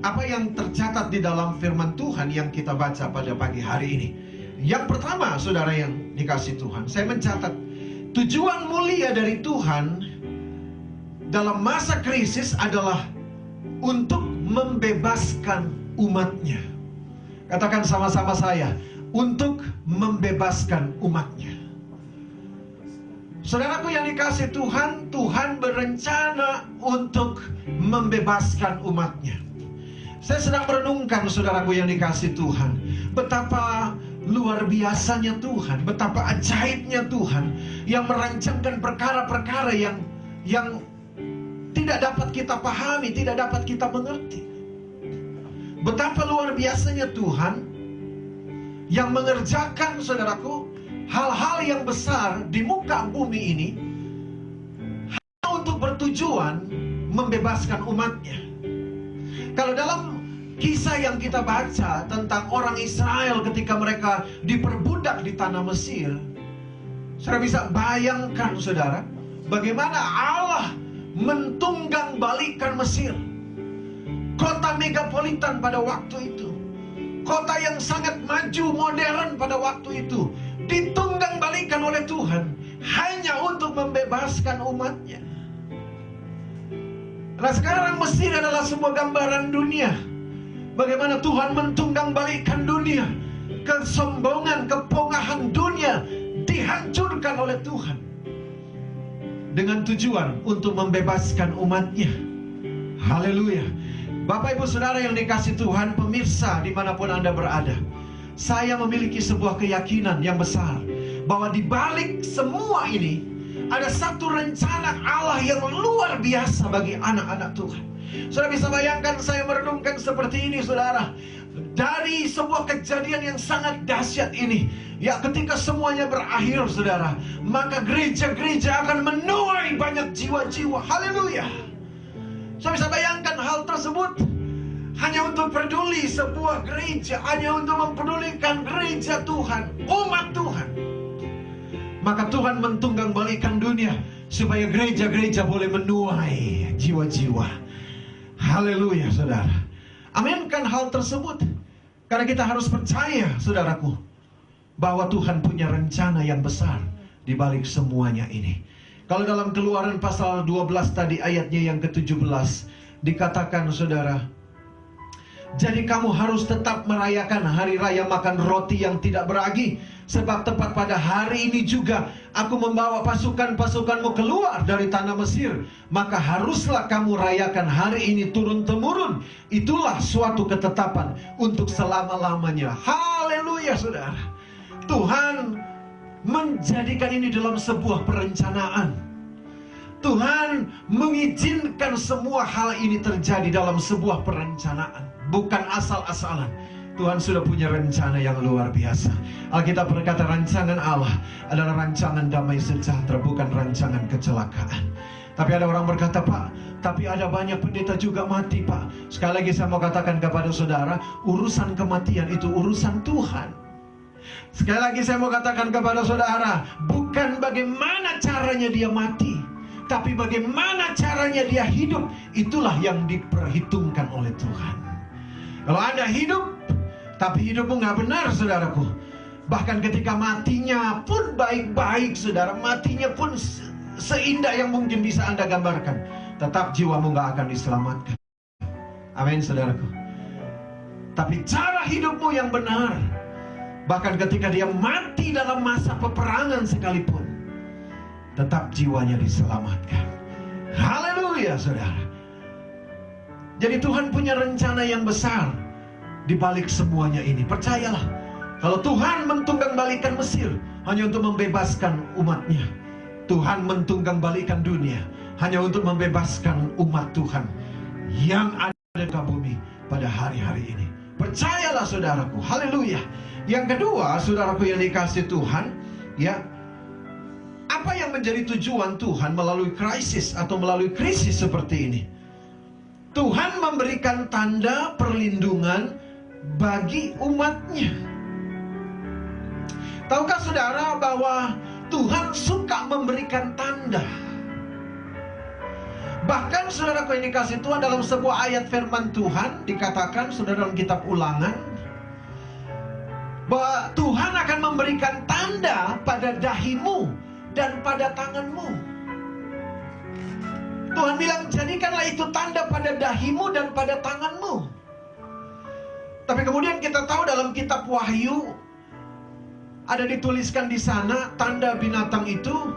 apa yang tercatat di dalam firman Tuhan yang kita baca pada pagi hari ini. Yang pertama, saudara yang dikasihi Tuhan, saya mencatat tujuan mulia dari Tuhan dalam masa krisis adalah untuk membebaskan umatnya. Katakan sama-sama saya, untuk membebaskan umatnya. Saudaraku yang dikasihi Tuhan, Tuhan berencana untuk membebaskan umatnya. Saya sedang merenungkan, saudaraku yang dikasihi Tuhan, betapa luar biasanya Tuhan, betapa ajaibnya Tuhan yang merancangkan perkara-perkara yang tidak dapat kita pahami, tidak dapat kita mengerti. Betapa luar biasanya Tuhan yang mengerjakan, saudaraku, hal-hal yang besar di muka bumi ini hanya untuk bertujuan membebaskan umatnya. Kalau dalam Kisah yang kita baca tentang orang Israel ketika mereka diperbudak di tanah Mesir, saudara bisa bayangkan, saudara, bagaimana Allah mentunggang balikan Mesir, kota megapolitan pada waktu itu, kota yang sangat maju modern pada waktu itu, ditunggang balikan oleh Tuhan hanya untuk membebaskan umatnya. Nah, sekarang Mesir adalah sebuah gambaran dunia, bagaimana Tuhan mentunggang balikan dunia. Kesombongan, kepongahan dunia dihancurkan oleh Tuhan dengan tujuan untuk membebaskan umatnya. Haleluya. Bapak ibu saudara yang dikasih Tuhan, pemirsa dimanapun Anda berada, saya memiliki sebuah keyakinan yang besar bahwa di balik semua ini ada satu rencana Allah yang luar biasa bagi anak-anak Tuhan. Saudara bisa bayangkan, saya merenungkan seperti ini, saudara. Dari sebuah kejadian yang sangat dahsyat ini, ya, ketika semuanya berakhir, saudara, maka gereja-gereja akan menuai banyak jiwa-jiwa. Haleluya. Saudara bisa bayangkan hal tersebut hanya untuk peduli sebuah gereja, hanya untuk mempedulikan gereja Tuhan, umat Tuhan. Maka Tuhan mentunggang balikan dunia supaya gereja-gereja boleh menuai jiwa-jiwa. Haleluya, saudara. Aminkan hal tersebut. Karena kita harus percaya, saudaraku, bahwa Tuhan punya rencana yang besar di balik semuanya ini. Kalau dalam Keluaran pasal 12 tadi ayatnya yang ke-17 dikatakan, saudara, jadi kamu harus tetap merayakan hari raya makan roti yang tidak beragi, sebab tepat pada hari ini juga aku membawa pasukan-pasukanmu keluar dari tanah Mesir. Maka haruslah kamu rayakan hari ini turun-temurun. Itulah suatu ketetapan untuk selama-lamanya. Haleluya, saudara. Tuhan menjadikan ini dalam sebuah perencanaan. Tuhan mengizinkan semua hal ini terjadi dalam sebuah perencanaan, bukan asal-asalan. Tuhan sudah punya rencana yang luar biasa. Alkitab berkata rancangan Allah adalah rancangan damai sejahtera, bukan rancangan kecelakaan. Tapi ada orang berkata, Pak, tapi ada banyak pendeta juga mati, Pak. Sekali lagi saya mau katakan kepada saudara, urusan kematian itu urusan Tuhan. Sekali lagi saya mau katakan kepada saudara, bukan bagaimana caranya dia mati, tapi bagaimana caranya dia hidup. Itulah yang diperhitungkan oleh Tuhan. Kalau Anda hidup tapi hidupmu nggak benar, saudaraku, bahkan ketika matinya pun baik-baik, saudara, matinya pun seindah yang mungkin bisa Anda gambarkan, tetap jiwamu nggak akan diselamatkan. Amin, saudaraku. Tapi cara hidupmu yang benar, bahkan ketika dia mati dalam masa peperangan sekalipun, tetap jiwanya diselamatkan. Haleluya, saudara. Jadi Tuhan punya rencana yang besar di balik semuanya ini. Percayalah, kalau Tuhan mentunggang balikan Mesir hanya untuk membebaskan umatnya, Tuhan mentunggang balikan dunia hanya untuk membebaskan umat Tuhan yang ada di bumi pada hari-hari ini. Percayalah, saudaraku. Haleluya. Yang kedua, saudaraku yang dikasih Tuhan, ya, apa yang menjadi tujuan Tuhan melalui krisis atau melalui krisis seperti ini? Tuhan memberikan tanda perlindungan bagi umatnya. Tahukah saudara bahwa Tuhan suka memberikan tanda? Bahkan saudaraku yang dikasih Tuhan, dalam sebuah ayat firman Tuhan dikatakan, saudara, dalam kitab Ulangan, bahwa Tuhan akan memberikan tanda pada dahimu dan pada tanganmu. Tuhan bilang, jadikanlah itu tanda pada dahimu dan pada tanganmu. Tapi kemudian kita tahu dalam kitab Wahyu ada dituliskan di sana, tanda binatang itu,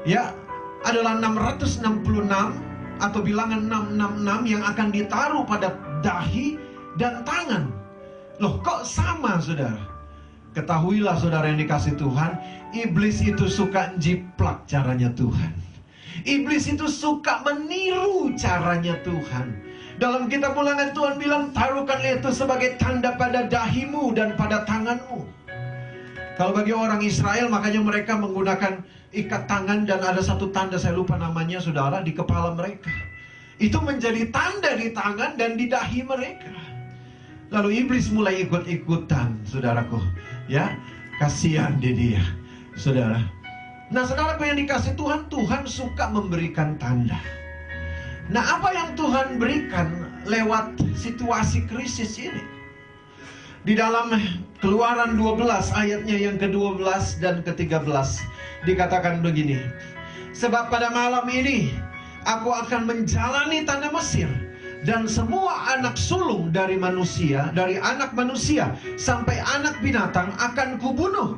ya, adalah 666 atau bilangan 666 yang akan ditaruh pada dahi dan tangan. Loh, kok sama, saudara? Ketahuilah, saudara yang dikasih Tuhan, iblis itu suka jiplak caranya Tuhan. Iblis itu suka meniru caranya Tuhan. Dalam kitab Ulangan Tuhan bilang, taruhkanlah itu sebagai tanda pada dahimu dan pada tanganmu. Kalau bagi orang Israel, makanya mereka menggunakan ikat tangan, dan ada satu tanda, saya lupa namanya, saudara, di kepala mereka. Itu menjadi tanda di tangan dan di dahi mereka. Lalu iblis mulai ikut-ikutan, saudaraku. Ya, kasihan dia, saudara. Nah, saudaraku yang dikasih Tuhan, Tuhan suka memberikan tanda. Nah, apa yang Tuhan berikan lewat situasi krisis ini? Di dalam Keluaran 12 ayatnya yang ke-12 dan ke-13 dikatakan begini. Sebab pada malam ini aku akan menjalani tanah Mesir, dan semua anak sulung dari manusia, dari anak manusia sampai anak binatang akan kubunuh.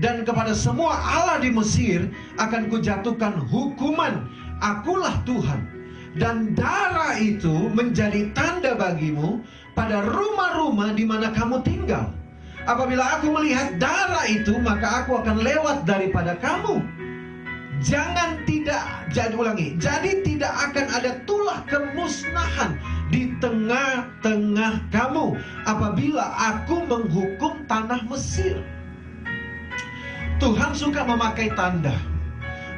Dan kepada semua Allah di Mesir akan kujatuhkan hukuman. Akulah Tuhan. Dan darah itu menjadi tanda bagimu pada rumah-rumah di mana kamu tinggal. Apabila aku melihat darah itu, maka aku akan lewat daripada kamu. Jadi tidak akan ada tulah kemusnahan di tengah-tengah kamu apabila aku menghukum tanah Mesir. Tuhan suka memakai tanda.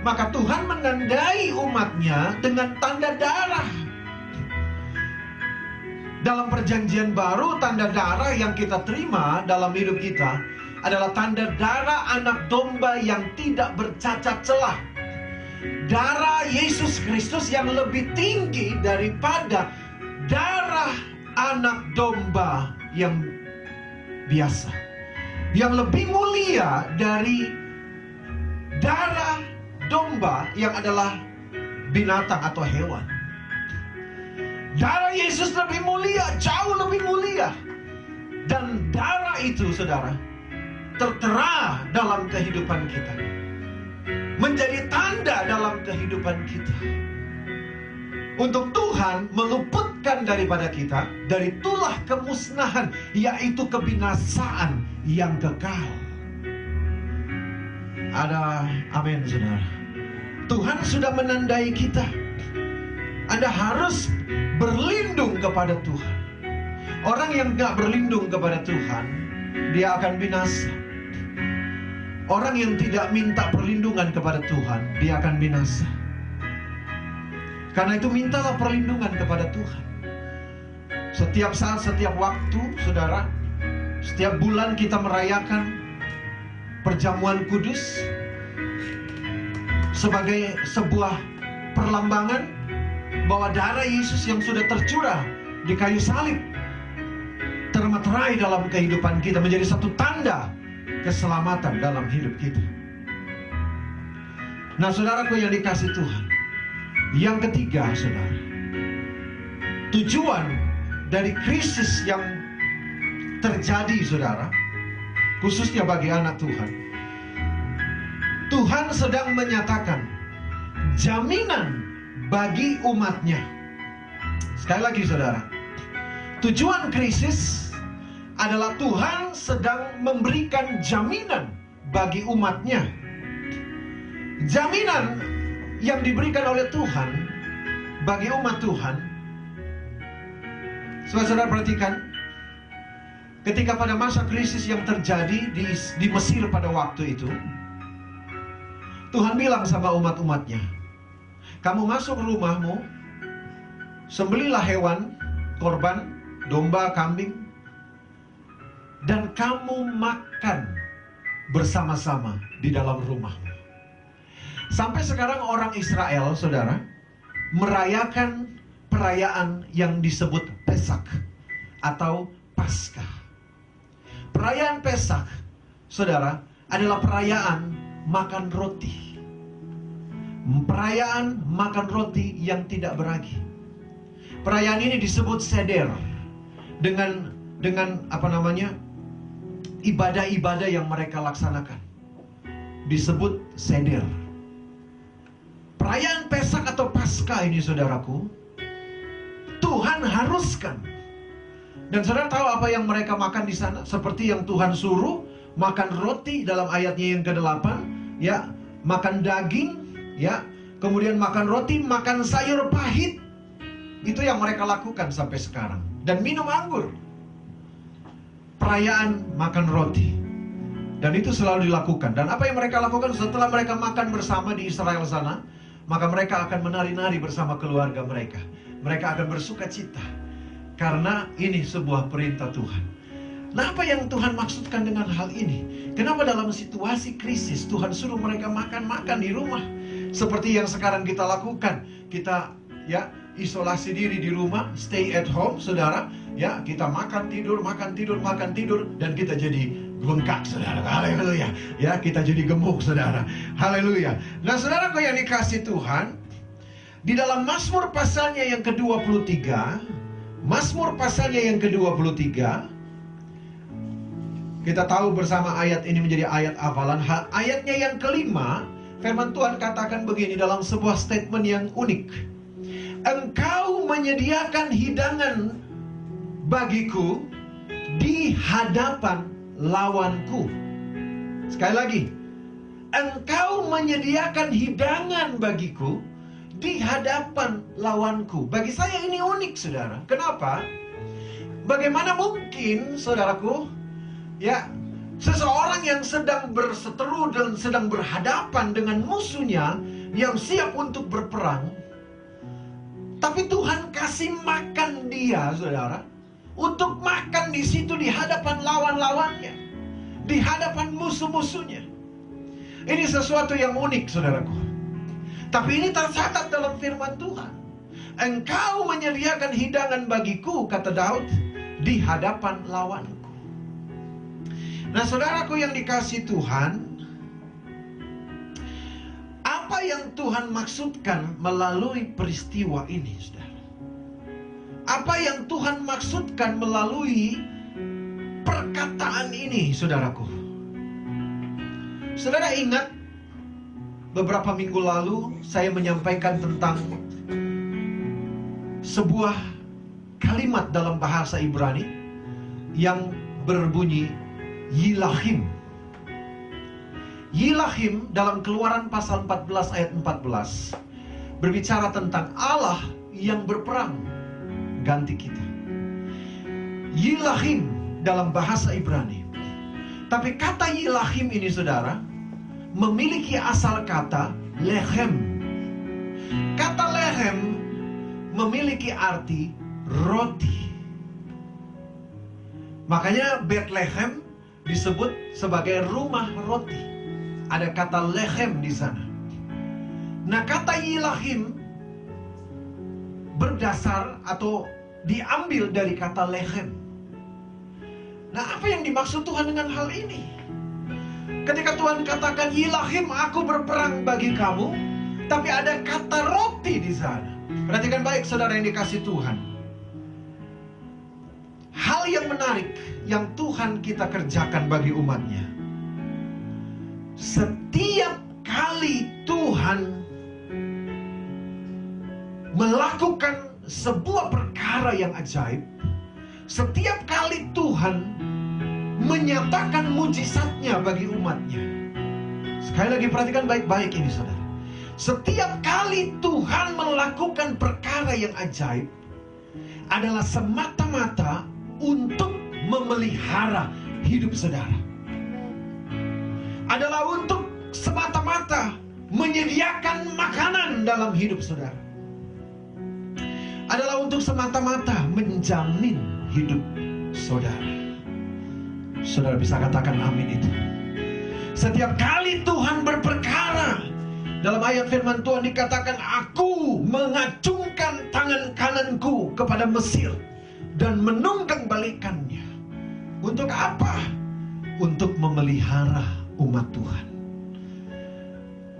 Maka Tuhan menandai umatnya dengan tanda darah. Dalam perjanjian baru, tanda darah yang kita terima dalam hidup kita adalah tanda darah anak domba yang tidak bercacat celah. Darah Yesus Kristus yang lebih tinggi daripada darah anak domba yang biasa. Yang lebih mulia dari darah domba yang adalah binatang atau hewan. Darah Yesus lebih mulia, jauh lebih mulia. Dan darah itu, saudara, tertera dalam kehidupan kita, menjadi tanda dalam kehidupan kita, untuk Tuhan meluputkan daripada kita dari tulah kemusnahan, yaitu kebinasaan yang kekal. Ada amin, saudara. Tuhan sudah menandai kita. Anda harus berlindung kepada Tuhan. Orang yang gak berlindung kepada Tuhan, dia akan binasa. Orang yang tidak minta perlindungan kepada Tuhan, dia akan binasa. Karena itu mintalah perlindungan kepada Tuhan. Setiap saat, setiap waktu, saudara. Setiap bulan kita merayakan perjamuan kudus sebagai sebuah perlambangan bahwa darah Yesus yang sudah tercurah di kayu salib termeterai dalam kehidupan kita, menjadi satu tanda keselamatan dalam hidup kita. Nah, saudaraku yang dikasih Tuhan, yang ketiga, saudara, tujuan dari krisis yang terjadi, saudara, khususnya bagi anak Tuhan, Tuhan sedang menyatakan jaminan bagi umatnya. Sekali lagi, saudara, tujuan krisis adalah Tuhan sedang memberikan jaminan bagi umatnya. Jaminan yang diberikan oleh Tuhan bagi umat Tuhan. Saudara perhatikan, ketika pada masa krisis yang terjadi di Mesir pada waktu itu, Tuhan bilang sama umat-umatnya, kamu masuk rumahmu, sembelilah hewan, korban, domba, kambing, dan kamu makan bersama-sama di dalam rumahmu. Sampai sekarang orang Israel, saudara, merayakan perayaan yang disebut Pesak atau Paskah. Perayaan Pesak, saudara, adalah perayaan makan roti. Perayaan makan roti yang tidak beragi. Perayaan ini disebut seder dengan ibadah-ibadah yang mereka laksanakan. Disebut seder. Perayaan Pesak atau Paskah ini, saudaraku, Tuhan haruskan. Dan saudara tahu apa yang mereka makan di sana? Seperti yang Tuhan suruh, makan roti dalam ayatnya yang ke-8, ya, makan daging, ya, kemudian makan roti, makan sayur pahit. Itu yang mereka lakukan sampai sekarang. Dan minum anggur. Perayaan makan roti. Dan itu selalu dilakukan. Dan apa yang mereka lakukan setelah mereka makan bersama di Israel sana, maka mereka akan menari-nari bersama keluarga mereka. Mereka akan bersuka cita. Karena ini sebuah perintah Tuhan. Nah, apa yang Tuhan maksudkan dengan hal ini? Kenapa dalam situasi krisis Tuhan suruh mereka makan-makan di rumah? Seperti yang sekarang kita lakukan. Kita isolasi diri di rumah, stay at home, saudara. Ya, kita makan tidur, dan kita jadi bengkak, saudara. Haleluya. Ya, kita jadi gemuk, saudara. Haleluya. Nah, saudaraku yang dikasih Tuhan, di dalam Mazmur pasalnya yang ke-23, kita tahu bersama ayat ini menjadi ayat hafalan. Ayatnya yang kelima, firman Tuhan katakan begini dalam sebuah statement yang unik. Engkau menyediakan hidangan bagiku di hadapan lawanku. Sekali lagi, engkau menyediakan hidangan bagiku di hadapan lawanku. Bagi saya ini unik, saudara. Kenapa? Bagaimana mungkin, saudaraku, ya, seseorang yang sedang berseteru dan sedang berhadapan dengan musuhnya yang siap untuk berperang, tapi Tuhan kasih makan dia, saudara, untuk makan di situ di hadapan lawan-lawannya, di hadapan musuh-musuhnya. Ini sesuatu yang unik, saudaraku. Tapi ini tercatat dalam firman Tuhan. Engkau menyediakan hidangan bagiku, kata Daud, di hadapan lawanku. Nah, saudaraku yang dikasih Tuhan, apa yang Tuhan maksudkan melalui peristiwa ini, saudara? Apa yang Tuhan maksudkan melalui perkataan ini, saudaraku? Saudara ingat beberapa minggu lalu saya menyampaikan tentang sebuah kalimat dalam bahasa Ibrani yang berbunyi Yilahim. Yilahim dalam Keluaran pasal 14 ayat 14 berbicara tentang Allah yang berperang ganti kita. Yilahim dalam bahasa Ibrani. Tapi kata Yilahim ini, saudara, memiliki asal kata lehem. Kata lehem memiliki arti roti. Makanya Bethlehem disebut sebagai rumah roti. Ada kata lehem di sana. Nah, kata Yilahim berdasar atau diambil dari kata lehem. Nah, apa yang dimaksud Tuhan dengan hal ini? Ketika Tuhan katakan Yilahim, aku berperang bagi kamu, tapi ada kata roti di sana. Perhatikan baik, saudara yang dikasih Tuhan. Hal yang menarik yang Tuhan kita kerjakan bagi umatnya. Setiap kali Tuhan melakukan sebuah perkara yang ajaib, setiap kali Tuhan menyatakan mujizatnya bagi umatnya. Sekali lagi perhatikan baik-baik ini, saudara. Setiap kali Tuhan melakukan perkara yang ajaib adalah semata-mata untuk memelihara hidup saudara. Adalah untuk semata-mata menyediakan makanan dalam hidup saudara. Adalah untuk semata-mata menjamin hidup saudara. Saudara bisa katakan amin itu. Setiap kali Tuhan berperkara, dalam ayat firman Tuhan dikatakan, aku mengacungkan tangan kananku kepada Mesir dan menunggang balikannya. Untuk apa? Untuk memelihara umat Tuhan.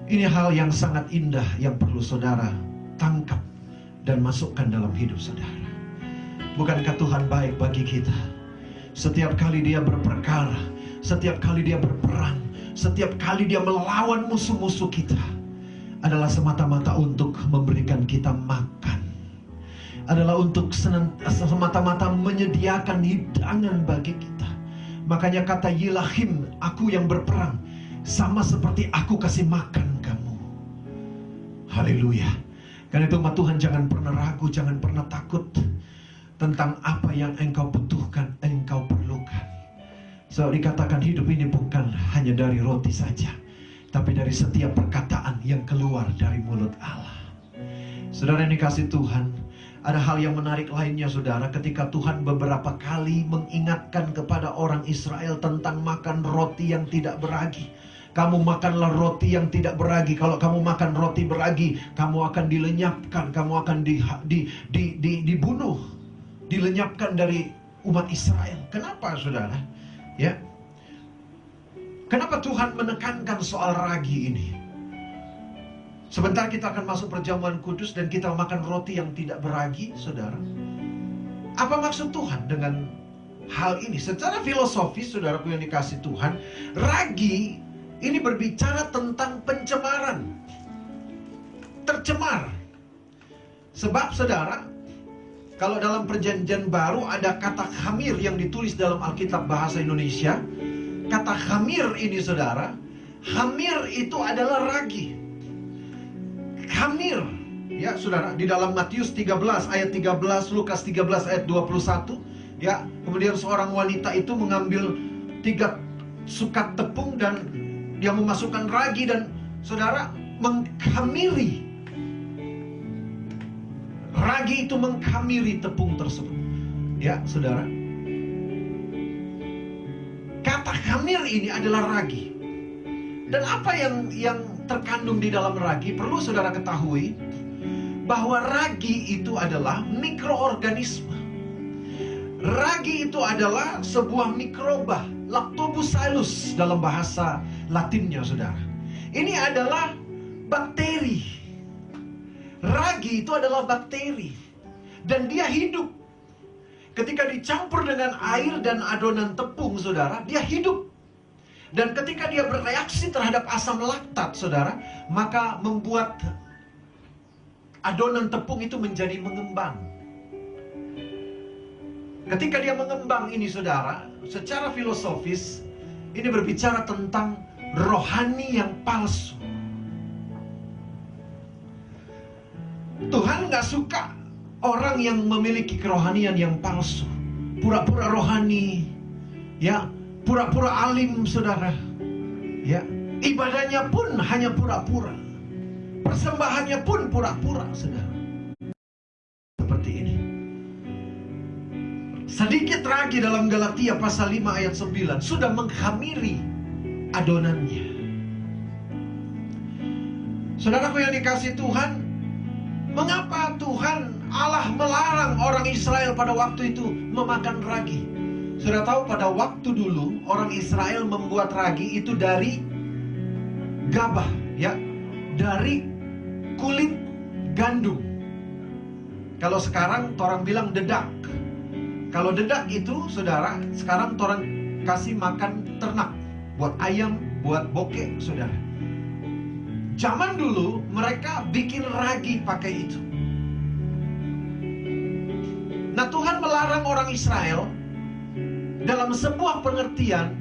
Ini hal yang sangat indah yang perlu saudara tangkap dan masukkan dalam hidup saudara. Bukankah Tuhan baik bagi kita? Setiap kali dia berperkara, setiap kali dia berperang, setiap kali dia melawan musuh-musuh kita, adalah semata-mata untuk memberikan kita makan. Adalah untuk semata-mata menyediakan hidangan bagi kita. Makanya kata Yilahim, aku yang berperang, sama seperti aku kasih makan kamu. Haleluya. Karena itu umat Tuhan, jangan pernah ragu, jangan pernah takut tentang apa yang engkau butuhkan, engkau perlukan. So, dikatakan hidup ini bukan hanya dari roti saja, tapi dari setiap perkataan yang keluar dari mulut Allah. Saudara yang dikasih Tuhan, Ada hal yang menarik lainnya saudara, ketika Tuhan beberapa kali mengingatkan kepada orang Israel tentang makan roti yang tidak beragi. Kamu makanlah roti yang tidak beragi. Kalau kamu makan roti beragi, kamu akan dilenyapkan, kamu akan dibunuh, dilenyapkan dari umat Israel. Kenapa saudara? Ya, kenapa Tuhan menekankan soal ragi ini? Sebentar kita akan masuk perjamuan kudus dan kita makan roti yang tidak beragi, saudara. Apa maksud Tuhan dengan hal ini? Secara filosofis, saudaraku yang dikasih Tuhan, ragi ini berbicara tentang pencemaran. Tercemar. Sebab saudara, kalau dalam perjanjian baru ada kata khamir yang ditulis dalam Alkitab bahasa Indonesia. Kata khamir ini saudara, khamir itu adalah ragi. Khamir, ya saudara, di dalam Matius 13 ayat 13, Lukas 13 ayat 21, ya, kemudian seorang wanita itu mengambil 3 sukat tepung dan dia memasukkan ragi dan saudara mengkhamiri. Ragi itu mengkhamiri tepung tersebut. Ya, saudara. Kata khamir ini adalah ragi. Dan apa yang terkandung di dalam ragi, perlu saudara ketahui bahwa ragi itu adalah mikroorganisme. Ragi itu adalah sebuah mikroba, Lactobacillus dalam bahasa Latinnya, saudara. Ini adalah bakteri. Ragi itu adalah bakteri. Dan dia hidup. Ketika dicampur dengan air dan adonan tepung, saudara, dia hidup. Dan ketika dia bereaksi terhadap asam laktat, saudara, maka membuat adonan tepung itu menjadi mengembang. Ketika dia mengembang ini, saudara, secara filosofis, ini berbicara tentang rohani yang palsu. Tuhan gak suka orang yang memiliki kerohanian yang palsu. Pura-pura rohani, ya, pura-pura alim, saudara. Ya, ibadahnya pun hanya pura-pura. Persembahannya pun pura-pura, saudara. Seperti ini. Sedikit ragi dalam Galatia pasal 5 ayat 9 sudah mengkhamiri adonannya. Saudaraku yang dikasih Tuhan, mengapa Tuhan Allah melarang orang Israel pada waktu itu memakan ragi? Sudah tahu pada waktu dulu orang Israel membuat ragi itu dari gabah, ya, dari kulit gandum. Kalau sekarang orang bilang dedak. Kalau dedak itu, saudara, sekarang orang kasih makan ternak, buat ayam, buat bokeh, saudara. Zaman dulu mereka bikin ragi pakai itu. Nah, Tuhan melarang orang Israel dalam sebuah pengertian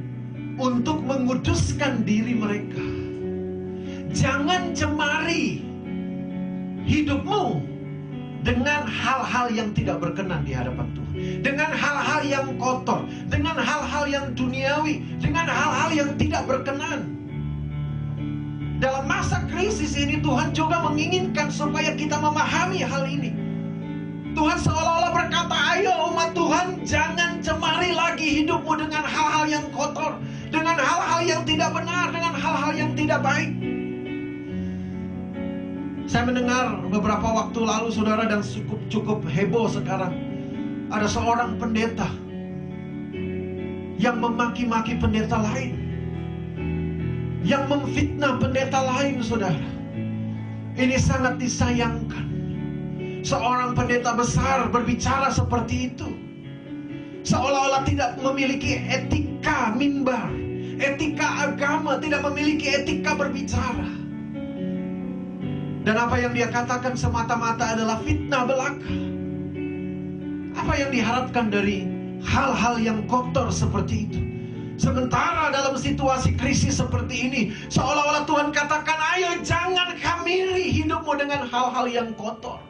untuk menguduskan diri mereka. Jangan cemari hidupmu dengan hal-hal yang tidak berkenan di hadapan Tuhan, dengan hal-hal yang kotor, dengan hal-hal yang duniawi, dengan hal-hal yang tidak berkenan. Dalam masa krisis ini Tuhan juga menginginkan supaya kita memahami hal ini. Tuhan seolah-olah berkata, ayo umat Tuhan, jangan cemari lagi hidupmu dengan hal-hal yang kotor, dengan hal-hal yang tidak benar, dengan hal-hal yang tidak baik. Saya mendengar beberapa waktu lalu, saudara, dan cukup heboh sekarang. Ada seorang pendeta yang memaki-maki pendeta lain, yang memfitnah pendeta lain, saudara. Ini sangat disayangkan. Seorang pendeta besar berbicara seperti itu, seolah-olah tidak memiliki etika mimbar, etika agama, tidak memiliki etika berbicara. Dan apa yang dia katakan semata-mata adalah fitnah belaka. Apa yang diharapkan dari hal-hal yang kotor seperti itu? Sementara dalam situasi krisis seperti ini, seolah-olah Tuhan katakan, ayo jangan khamiri hidupmu dengan hal-hal yang kotor,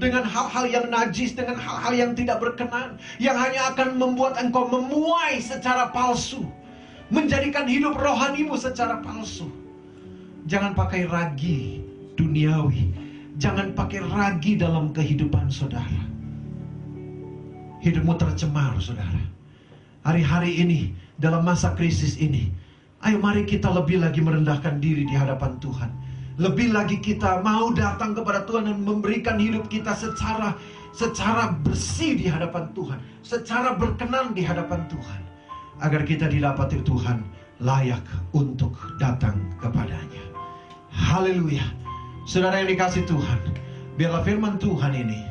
dengan hal-hal yang najis, dengan hal-hal yang tidak berkenan, yang hanya akan membuat engkau memuai secara palsu, menjadikan hidup rohanimu secara palsu. Jangan pakai ragi duniawi, jangan pakai ragi dalam kehidupan saudara. hidupmu tercemar, saudara. Hari-hari ini, dalam masa krisis ini, ayo mari kita lebih lagi merendahkan diri di hadapan Tuhan. Lebih lagi kita mau datang kepada Tuhan dan memberikan hidup kita secara bersih di hadapan Tuhan, secara berkenan di hadapan Tuhan, agar kita didapati Tuhan layak untuk datang kepadanya. Haleluya. Saudara yang dikasih Tuhan, biarlah firman Tuhan ini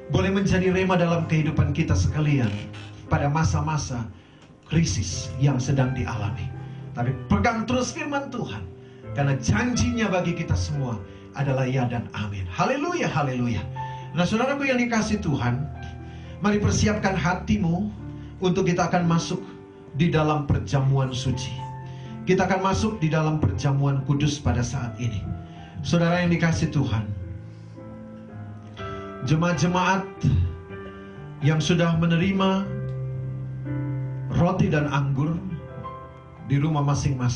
boleh menjadi rema dalam kehidupan kita sekalian pada masa-masa krisis yang sedang dialami. Tapi pegang terus firman Tuhan, karena janjinya bagi kita semua adalah ya dan amin. Haleluya, haleluya. Nah, saudaraku yang dikasih Tuhan, mari persiapkan hatimu untuk kita akan masuk di dalam perjamuan suci. Kita akan masuk di dalam perjamuan kudus pada saat ini. Saudara yang dikasih Tuhan, jemaat-jemaat yang sudah menerima roti dan anggur di rumah masing-masing,